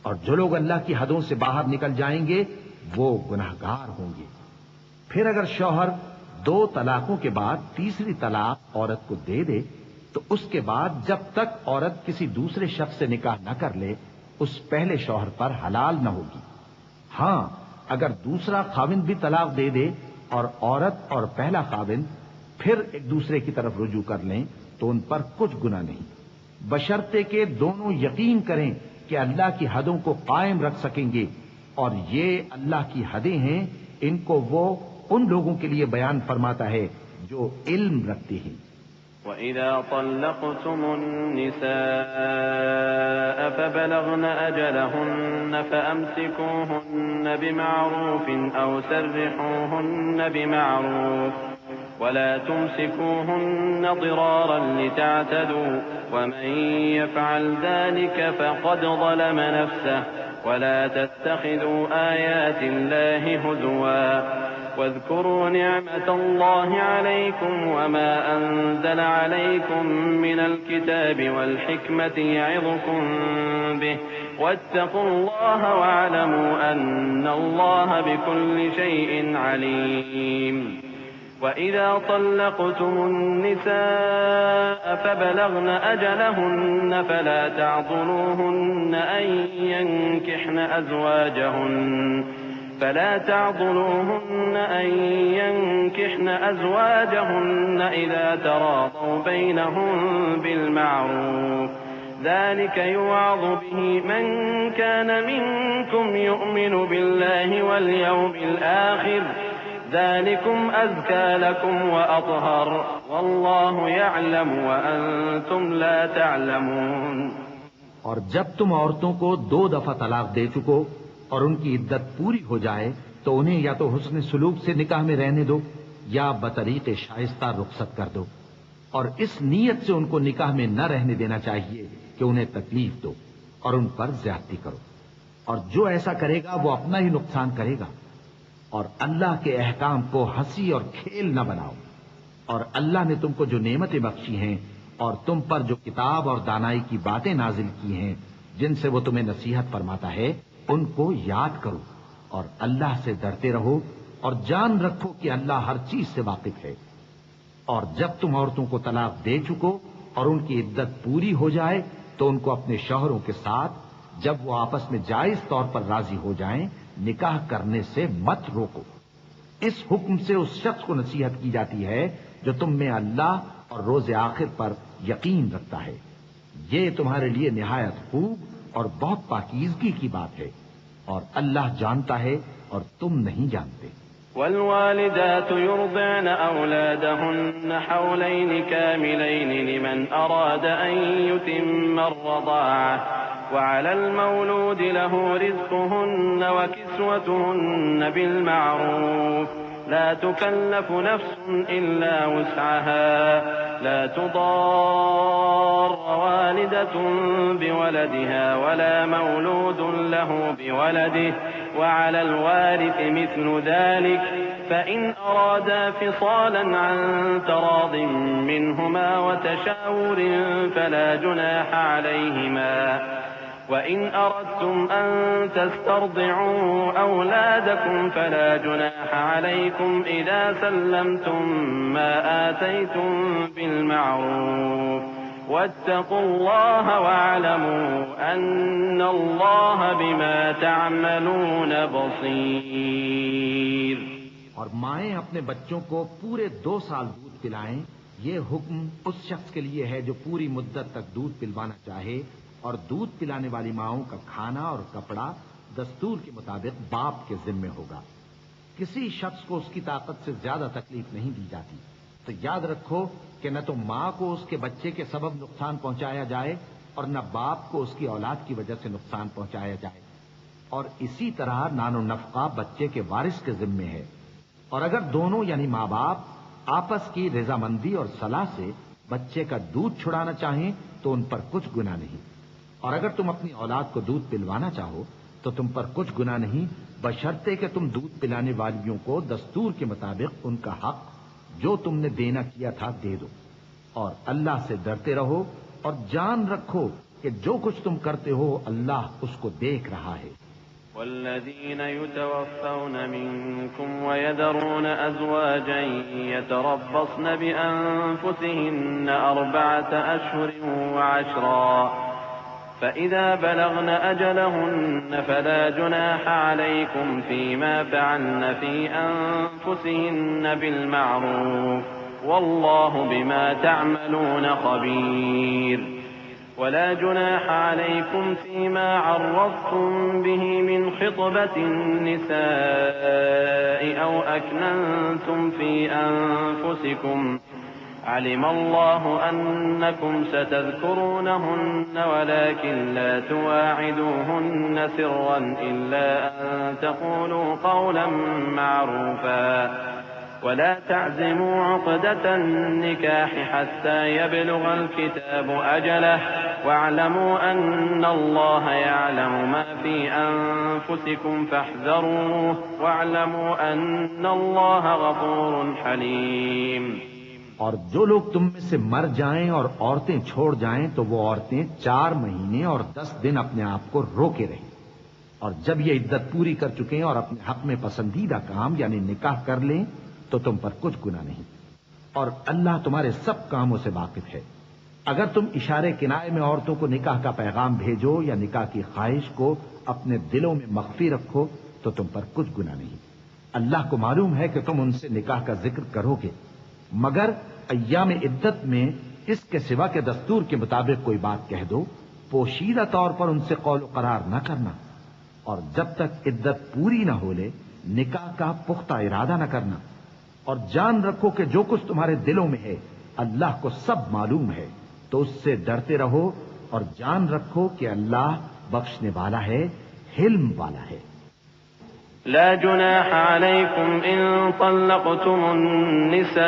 S2: اور جو لوگ اللہ کی حدوں سے باہر نکل جائیں گے وہ گناہگار ہوں گے. پھر اگر شوہر 2 طلاقوں کے بعد تیسری طلاق عورت کو دے دے تو اس کے بعد جب تک عورت کسی دوسرے شخص سے نکاح نہ کر لے اس پہلے شوہر پر حلال نہ ہوگی. ہاں، اگر دوسرا خاوند بھی طلاق دے دے اور عورت اور پہلا خاوند پھر ایک دوسرے کی طرف رجوع کر لیں تو ان پر کچھ گناہ نہیں، بشرطے کہ دونوں یقین کریں کہ اللہ کی حدوں کو قائم رکھ سکیں گے، اور یہ اللہ کی حدیں ہیں، ان کو وہ ان لوگوں کے لیے بیان فرماتا ہے جو علم رکھتے ہیں.
S1: وَإِذَا طَلَّقْتُمُ النِّسَاءَ فَبَلَغْنَ أَجَلَهُنَّ فَأَمْسِكُوهُنَّ بِمَعْرُوفٍ أَوْ سَرِّحُوهُنَّ بِمَعْرُوفٍ وَلَا تُمْسِكُوهُنَّ ضِرَارًا لِتَعْتَدُوا وَمَن يَفْعَلْ ذَلِكَ فَقَدْ ظَلَمَ نَفْسَهُ وَلَا تَتَّخِذُوا آيَاتِ اللَّهِ هُزُوًا واذكروا نعمة الله عليكم وما أنزل عليكم من الكتاب والحكمة يعظكم به واتقوا الله واعلموا أن الله بكل شيء عليم. وإذا طلقتم النساء فبلغن أجلهن فلا تعضلوهن أن ينكحن أزواجهن إذا تراضوا بينهم بالمعروف ذلك يوعظ به من كان منكم يؤمن بالله واليوم الآخر ذلكم أزكى لكم وأطهر والله يعلم وأنتم لا تعلمون.
S2: اور جب تم عورتوں کو 2 دفعہ طلاق دے چکو اور ان کی عدت پوری ہو جائے تو انہیں یا تو حسن سلوک سے نکاح میں رہنے دو یا بطریق شائستہ رخصت کر دو، اور اس نیت سے ان کو نکاح میں نہ رہنے دینا چاہیے کہ انہیں تکلیف دو اور ان پر زیادتی کرو، اور جو ایسا کرے گا وہ اپنا ہی نقصان کرے گا. اور اللہ کے احکام کو ہنسی اور کھیل نہ بناؤ، اور اللہ نے تم کو جو نعمتیں بخشی ہیں اور تم پر جو کتاب اور دانائی کی باتیں نازل کی ہیں جن سے وہ تمہیں نصیحت فرماتا ہے ان کو یاد کرو، اور اللہ سے ڈرتے رہو اور جان رکھو کہ اللہ ہر چیز سے واقف ہے. اور جب تم عورتوں کو طلاق دے چکو اور ان کی عدت پوری ہو جائے تو ان کو اپنے شوہروں کے ساتھ جب وہ آپس میں جائز طور پر راضی ہو جائیں نکاح کرنے سے مت روکو. اس حکم سے اس شخص کو نصیحت کی جاتی ہے جو تم میں اللہ اور روز آخر پر یقین رکھتا ہے. یہ تمہارے لیے نہایت خوب اور بہت پاکیزگی کی بات ہے، اور اللہ جانتا ہے اور تم نہیں جانتے.
S1: والوالدات يرضعن أولادهن حولين كاملين لمن أراد أن يتم الرضاعة وعلى المولود له رزقهن وكسوتهن بالمعروف لا تكلف نفس إلا وسعها لا تضار والدة بولدها ولا مولود له بولده وعلى الوارث مثل ذلك فإن أرادا فصالا عن تراض منهما وتشاور فلا جناح عليهما وإن أردتم أن تسترضعوا أولادكم فلا جناح عليكم إذا سلمتم ما آتيتم بالمعروف واتقوا الله واعلموا أن الله بما تعملون بصير.
S2: اور مائیں اپنے بچوں کو پورے 2 سال دودھ پلائیں، یہ حکم اس شخص کے لیے ہے جو پوری مدت تک دودھ پلوانا چاہے، اور دودھ پلانے والی ماؤں کا کھانا اور کپڑا دستور کے مطابق باپ کے ذمے ہوگا. کسی شخص کو اس کی طاقت سے زیادہ تکلیف نہیں دی جاتی، تو یاد رکھو کہ نہ تو ماں کو اس کے بچے کے سبب نقصان پہنچایا جائے اور نہ باپ کو اس کی اولاد کی وجہ سے نقصان پہنچایا جائے. اور اسی طرح نان و نفقہ بچے کے وارث کے ذمے ہے، اور اگر دونوں یعنی ماں باپ آپس کی رضامندی اور صلاح سے بچے کا دودھ چھڑانا چاہیں تو ان پر کچھ گناہ نہیں. اور اگر تم اپنی اولاد کو دودھ پلوانا چاہو تو تم پر کچھ گناہ نہیں، بشرطے کہ تم دودھ پلانے والیوں کو دستور کے مطابق ان کا حق جو تم نے دینا کیا تھا دے دو. اور اللہ سے ڈرتے رہو اور جان رکھو کہ جو کچھ تم کرتے ہو اللہ اس کو دیکھ رہا ہے.
S1: والذين يتوفون منكم ويذرون أزواجا يتربصن بأنفسهن 4 أشهر و10 فإذا بلغن أجلهن فلا جناح عليكم فيما فعلن في أنفسهن بالمعروف والله بما تعملون خبير. ولا جناح عليكم فيما عرضتم به من خطبة النساء أو أكننتم في أنفسكم علم الله أنكم ستذكرونهن ولكن لا تواعدوهن سرا إلا أن تقولوا قولا معروفا ولا تعزموا عقدة النكاح حتى يبلغ الكتاب أجله واعلموا أن الله يعلم ما في أنفسكم فاحذروه واعلموا أن الله غفور حليم.
S2: اور جو لوگ تم میں سے مر جائیں اور عورتیں چھوڑ جائیں تو وہ عورتیں 4 مہینے اور 10 دن اپنے آپ کو روکے رہیں، اور جب یہ عدت پوری کر چکیں اور اپنے حق میں پسندیدہ کام یعنی نکاح کر لیں تو تم پر کچھ گناہ نہیں، اور اللہ تمہارے سب کاموں سے واقف ہے. اگر تم اشارے کنائے میں عورتوں کو نکاح کا پیغام بھیجو یا نکاح کی خواہش کو اپنے دلوں میں مخفی رکھو تو تم پر کچھ گناہ نہیں. اللہ کو معلوم ہے کہ تم ان سے نکاح کا ذکر کرو گے، مگر ایام عدت میں اس کے سوا کے دستور کے مطابق کوئی بات کہہ دو، پوشیدہ طور پر ان سے قول و قرار نہ کرنا، اور جب تک عدت پوری نہ ہو لے نکاح کا پختہ ارادہ نہ کرنا. اور جان رکھو کہ جو کچھ تمہارے دلوں میں ہے اللہ کو سب معلوم ہے، تو اس سے ڈرتے رہو اور جان رکھو کہ اللہ بخشنے والا ہے، حلم والا ہے.
S1: لا جناح عليكم إن طلقتم النساء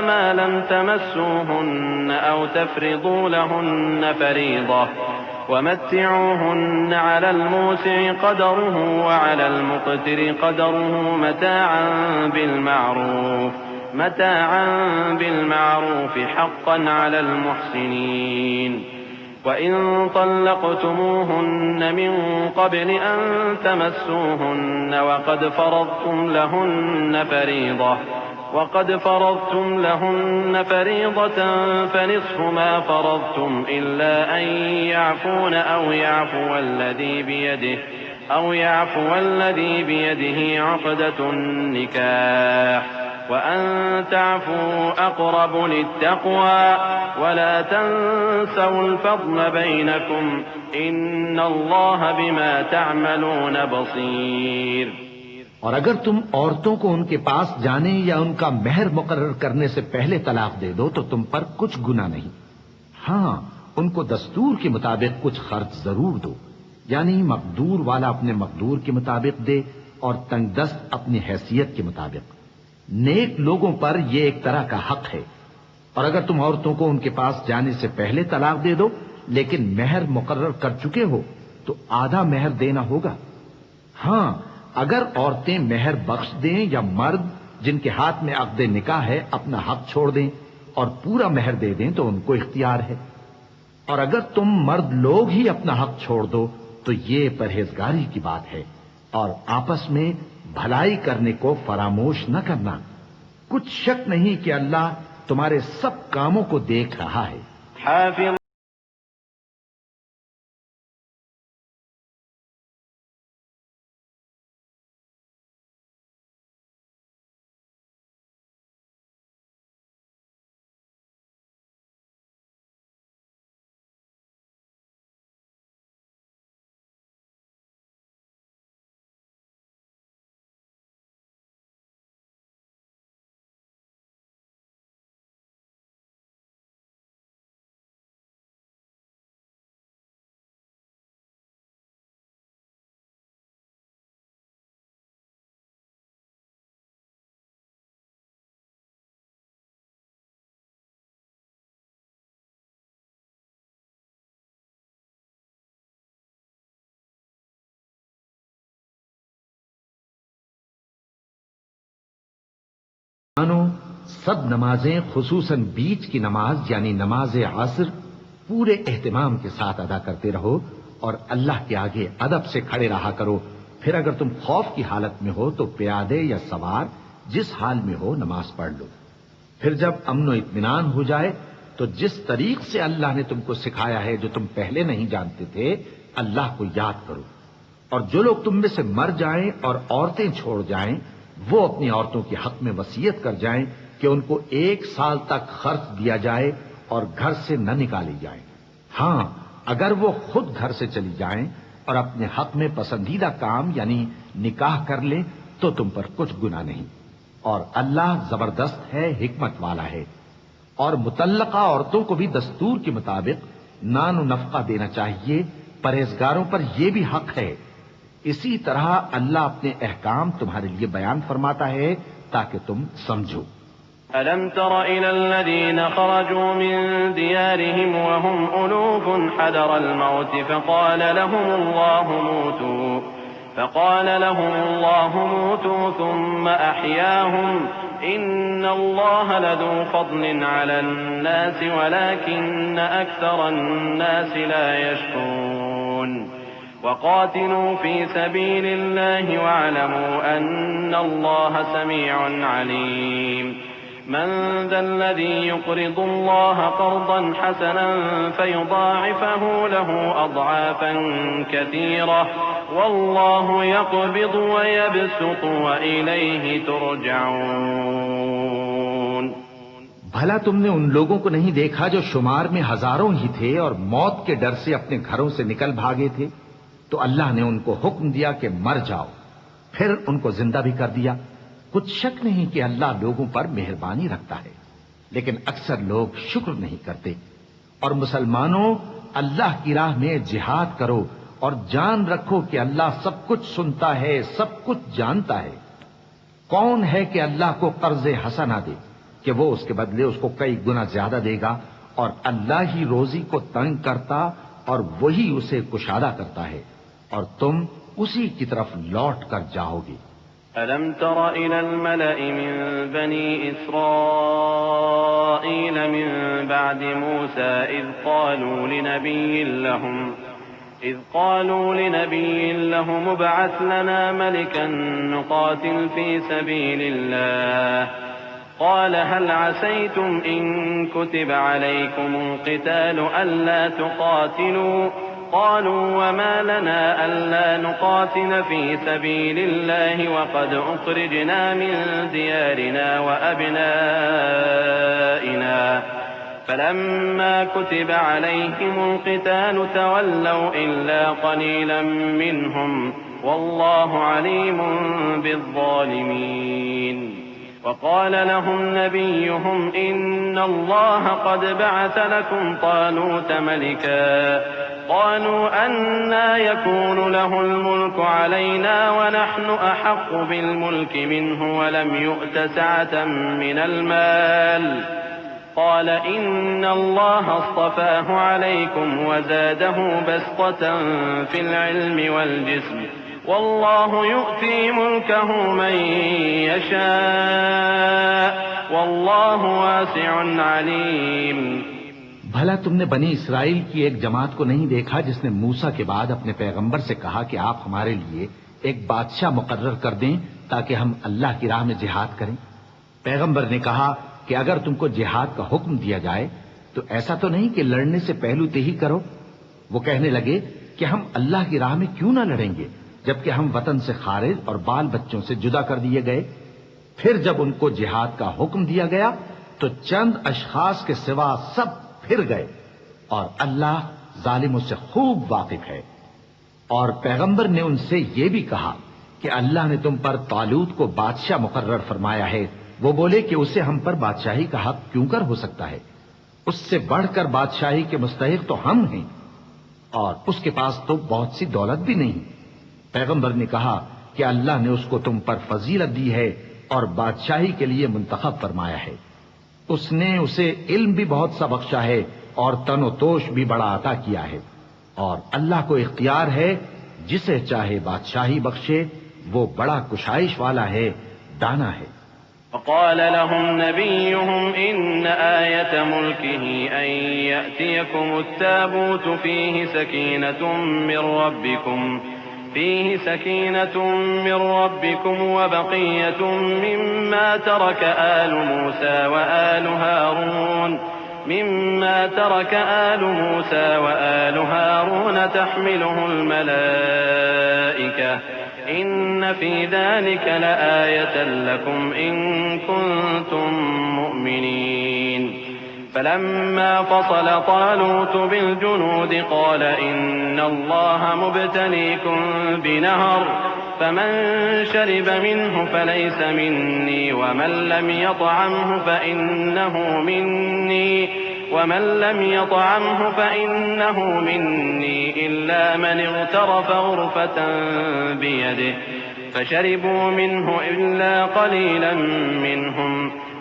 S1: ما لم تمسوهن أو تفرضوا لهن فريضة ومتعوهن على الموسع قدره وعلى المقتر قدره متاعا بالمعروف حقا على المحسنين. وإن طلقتموهن من قبل أن تمسوهن وقد فرضتم لهن فريضة فنصف ما فرضتم إلا أن يعفون أو يعفو الذي بيده عقدة النكاح وأن تعفوا أقرب للتقوى ولا تنسوا الفضل بينكم إن الله بما تعملون بصير.
S2: اور اگر تم عورتوں کو ان کے پاس جانے یا ان کا مہر مقرر کرنے سے پہلے طلاق دے دو تو تم پر کچھ گناہ نہیں. ہاں ان کو دستور کے مطابق کچھ خرچ ضرور دو، یعنی مقدور والا اپنے مقدور کے مطابق دے اور تنگ دست اپنی حیثیت کے مطابق. نیک لوگوں پر یہ ایک طرح کا حق ہے. اور اگر تم عورتوں کو ان کے پاس جانے سے پہلے طلاق دے دو لیکن مہر مقرر کر چکے ہو تو آدھا مہر دینا ہوگا. ہاں اگر عورتیں مہر بخش دیں یا مرد جن کے ہاتھ میں عقد نکاح ہے اپنا حق چھوڑ دیں اور پورا مہر دے دیں تو ان کو اختیار ہے، اور اگر تم مرد لوگ ہی اپنا حق چھوڑ دو تو یہ پرہیزگاری کی بات ہے، اور آپس میں بھلائی کرنے کو فراموش نہ کرنا۔ کچھ شک نہیں کہ اللہ تمہارے سب کاموں کو دیکھ رہا ہے۔
S1: حافظ
S2: سب نمازیں خصوصاً بیچ کی نماز یعنی نماز عصر پورے اہتمام کے ساتھ ادا کرتے رہو اور اللہ کے آگے ادب سے کھڑے رہا کرو۔ پھر اگر تم خوف کی حالت میں ہو تو پیادے یا سوار جس حال میں ہو نماز پڑھ لو۔ پھر جب امن و اطمینان ہو جائے تو جس طریق سے اللہ نے تم کو سکھایا ہے جو تم پہلے نہیں جانتے تھے اللہ کو یاد کرو۔ اور جو لوگ تم میں سے مر جائیں اور عورتیں چھوڑ جائیں وہ اپنی عورتوں کے حق میں وصیت کر جائیں کہ ان کو 1 سال تک خرچ دیا جائے اور گھر سے نہ نکالے جائیں۔ ہاں اگر وہ خود گھر سے چلی جائیں اور اپنے حق میں پسندیدہ کام یعنی نکاح کر لیں تو تم پر کچھ گناہ نہیں، اور اللہ زبردست ہے، حکمت والا ہے۔ اور مطلقہ عورتوں کو بھی دستور کے مطابق نان و نفقہ دینا چاہیے، پرہیزگاروں پر یہ بھی حق ہے۔ اسی طرح اللہ اپنے احکام تمہارے لیے بیان فرماتا ہے تاکہ تم سمجھو۔
S1: ألم تر إلى الذين خرجوا من ديارهم وهم ألوف حذر الموت فقال لهم الله موتوا ثم أحياهم إن الله لذو فضل على الناس ولكن أكثر الناس لا يشكرون وقاتلوا في سبيل الله واعلموا أن الله سميع عليم من ذا الذي يقرض الله قرضا حسنا فيضاعفه له أضعافا كثيرة والله يقبض ويبسط وإليه ترجعون۔
S2: بھلا تم نے ان لوگوں کو نہیں دیکھا جو شمار میں ہزاروں ہی تھے اور موت کے ڈر سے اپنے گھروں سے نکل بھاگے تھے؟ تو اللہ نے ان کو حکم دیا کہ مر جاؤ، پھر ان کو زندہ بھی کر دیا۔ کچھ شک نہیں کہ اللہ لوگوں پر مہربانی رکھتا ہے، لیکن اکثر لوگ شکر نہیں کرتے۔ اور مسلمانوں اللہ کی راہ میں جہاد کرو اور جان رکھو کہ اللہ سب کچھ سنتا ہے، سب کچھ جانتا ہے۔ کون ہے کہ اللہ کو قرض حسنہ دے کہ وہ اس کے بدلے اس کو کئی گنا زیادہ دے گا، اور اللہ ہی روزی کو تنگ کرتا اور وہی اسے کشادہ کرتا ہے، اور تم اسی کی طرف لوٹ کر جاؤ گے۔
S1: ألم تر إلى الملأ من بني إسرائيل من بعد موسى إذ قالوا لنبي لهم ابعث لنا ملكا نقاتل في سبيل الله قال هل عسيتم إن كتب عليكم القتال ألا تقاتلوا قالوا وما لنا ألا نقاتل في سبيل الله وقد أخرجنا من ديارنا وأبنائنا فلما كتب عليهم القتال تولوا إلا قليلا منهم والله عليم بالظالمين وقال لهم نبيهم إن الله قد بعث لكم طالوت ملكا قالوا أنى يكون له الملك علينا ونحن أحق بالملك منه ولم يؤت سعة من المال قال إن الله اصطفاه عليكم وزاده بسطة في العلم والجسم واللہ یؤتی ملکہ من یشاء واللہ واسع علیم۔
S2: بھلا تم نے بنی اسرائیل کی ایک جماعت کو نہیں دیکھا جس نے موسیٰ کے بعد اپنے پیغمبر سے کہا کہ آپ ہمارے لیے ایک بادشاہ مقرر کر دیں تاکہ ہم اللہ کی راہ میں جہاد کریں؟ پیغمبر نے کہا کہ اگر تم کو جہاد کا حکم دیا جائے تو ایسا تو نہیں کہ لڑنے سے پہلو تہی کرو۔ وہ کہنے لگے کہ ہم اللہ کی راہ میں کیوں نہ لڑیں گے جبکہ ہم وطن سے خارج اور بال بچوں سے جدا کر دیے گئے۔ پھر جب ان کو جہاد کا حکم دیا گیا تو چند اشخاص کے سوا سب پھر گئے، اور اللہ ظالموں سے خوب واقف ہے۔ اور پیغمبر نے ان سے یہ بھی کہا کہ اللہ نے تم پر طالوت کو بادشاہ مقرر فرمایا ہے۔ وہ بولے کہ اسے ہم پر بادشاہی کا حق کیوں کر ہو سکتا ہے؟ اس سے بڑھ کر بادشاہی کے مستحق تو ہم ہیں، اور اس کے پاس تو بہت سی دولت بھی نہیں۔ پیغمبر نے کہا کہ اللہ نے اس کو تم پر فضیلت دی ہے اور بادشاہی کے لیے منتخب فرمایا ہے۔ اس نے اسے علم بھی بہت سا بخشا ہے اور تن و توش بھی بڑا عطا کیا ہے، اور اللہ کو اختیار ہے جسے چاہے بادشاہی بخشے، وہ بڑا کشائش والا ہے، دانا ہے۔
S1: وقال لهم نبيهم إن آية ملكه أن يأتيكم التابوت فيه سكينة من ربكم وبقية مما ترك آل موسى وآل هارون تحمله الملائكة إن في ذلك لآية لكم إن كنتم مؤمنين۔ فلما فصل طالوت بالجنود قال إن الله مبتليكم بنهر فمن شرب منه فليس مني ومن لم يطعمه فإنه مني إلا من اغترف غرفة بيده فشربوا منه إلا قليلا منهم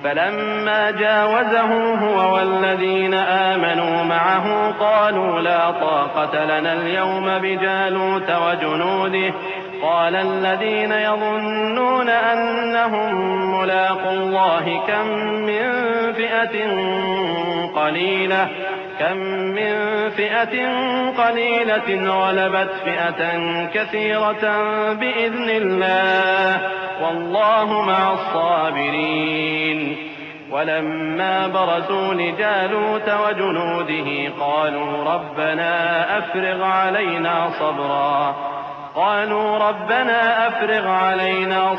S1: فلما جاوزه هو والذين آمنوا معه قالوا لا طاقة لنا اليوم بجالوت وجنوده قال الذين يظنون أنهم ملاقو الله كم من فئة قليلة غلبت فئة كثيرة بإذن الله والله مع الصابرين۔ ولما برزوا لجالوت وجنوده قالوا ربنا أفرغ علينا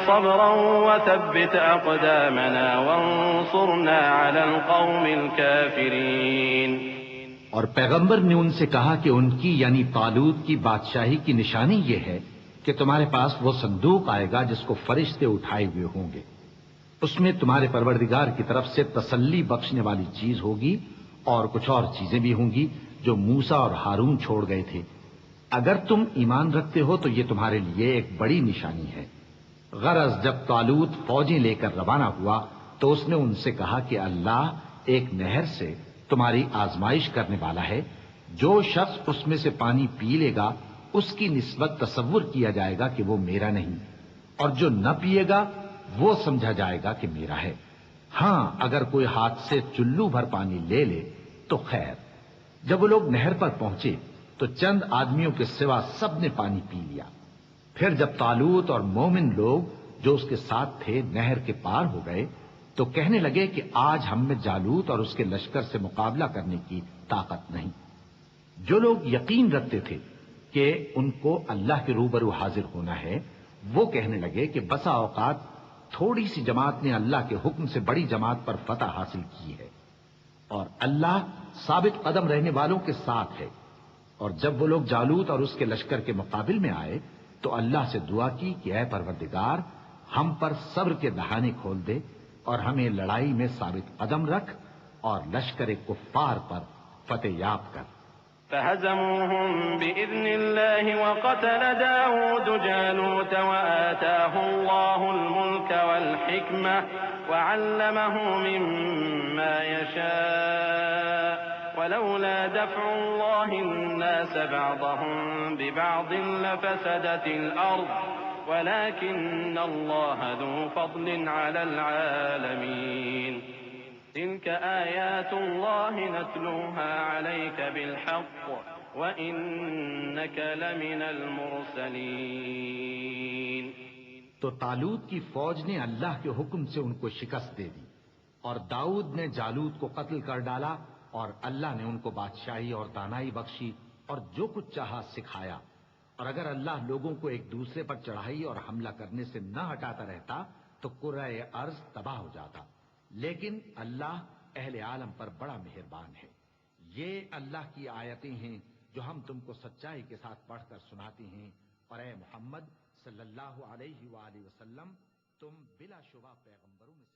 S1: صبرا وثبت أقدامنا وانصرنا على القوم الكافرين۔
S2: اور پیغمبر نے ان سے کہا کہ ان کی یعنی طالوت کی بادشاہی کی نشانی یہ ہے کہ تمہارے پاس وہ صندوق آئے گا جس کو فرشتے اٹھائے ہوئے ہوں گے۔ اس میں تمہارے پروردگار کی طرف سے تسلی بخشنے والی چیز ہوگی اور کچھ اور چیزیں بھی ہوں گی جو موسیٰ اور ہارون چھوڑ گئے تھے۔ اگر تم ایمان رکھتے ہو تو یہ تمہارے لیے ایک بڑی نشانی ہے۔ غرض جب طالوت فوجیں لے کر روانہ ہوا تو اس نے ان سے کہا کہ اللہ ایک نہر سے تمہاری آزمائش کرنے والا ہے، جو شخص اس میں سے پانی پی لے گا اس کی نسبت تصور کیا جائے گا کہ وہ میرا نہیں، اور جو نہ پیے گا وہ سمجھا جائے گا کہ میرا ہے۔ ہاں اگر کوئی ہاتھ سے چلو بھر پانی لے لے تو خیر۔ جب وہ لوگ نہر پر پہنچے تو چند آدمیوں کے سوا سب نے پانی پی لیا۔ پھر جب طالوت اور مومن لوگ جو اس کے ساتھ تھے نہر کے پار ہو گئے تو کہنے لگے کہ آج ہم میں جالوت اور اس کے لشکر سے مقابلہ کرنے کی طاقت نہیں۔ جو لوگ یقین رکھتے تھے کہ ان کو اللہ کے روبرو حاضر ہونا ہے وہ کہنے لگے کہ بسا اوقات تھوڑی سی جماعت نے اللہ کے حکم سے بڑی جماعت پر فتح حاصل کی ہے، اور اللہ ثابت قدم رہنے والوں کے ساتھ ہے۔ اور جب وہ لوگ جالوت اور اس کے لشکر کے مقابل میں آئے تو اللہ سے دعا کی کہ اے پروردگار ہم پر صبر کے دہانے کھول دے اور ہمیں لڑائی میں ثابت قدم رکھ اور لشکر کفار پر فتح یاب کر۔
S1: فهزموهم بإذن الله وقتل داود جالوت وآتاه الله الملك والحكمة وعلمه مما يشاء ولولا دفع الله الناس بعضهم ببعض لفسدت الأرض ولكن الله ذو فضل على العالمين تلك آيات الله نتلوها عليك بالحق وإنك لمن المرسلين.
S2: تو طالوت کی فوج نے اللہ کے حکم سے ان کو شکست دے دی، اور داؤد نے جالوت کو قتل کر ڈالا، اور اللہ نے ان کو بادشاہی اور دانائی بخشی اور جو کچھ چاہا سکھایا. اور اگر اللہ لوگوں کو ایک دوسرے پر چڑھائی اور حملہ کرنے سے نہ ہٹاتا رہتا تو کرۂ ارض تباہ ہو جاتا. لیکن اللہ اہل عالم پر بڑا مہربان ہے. یہ اللہ کی آیتیں ہیں جو ہم تم کو سچائی کے ساتھ پڑھ کر سناتے ہیں، اور اے محمد صلی اللہ علیہ وآلہ وسلم تم بلا شبہ پیغمبروں میں سے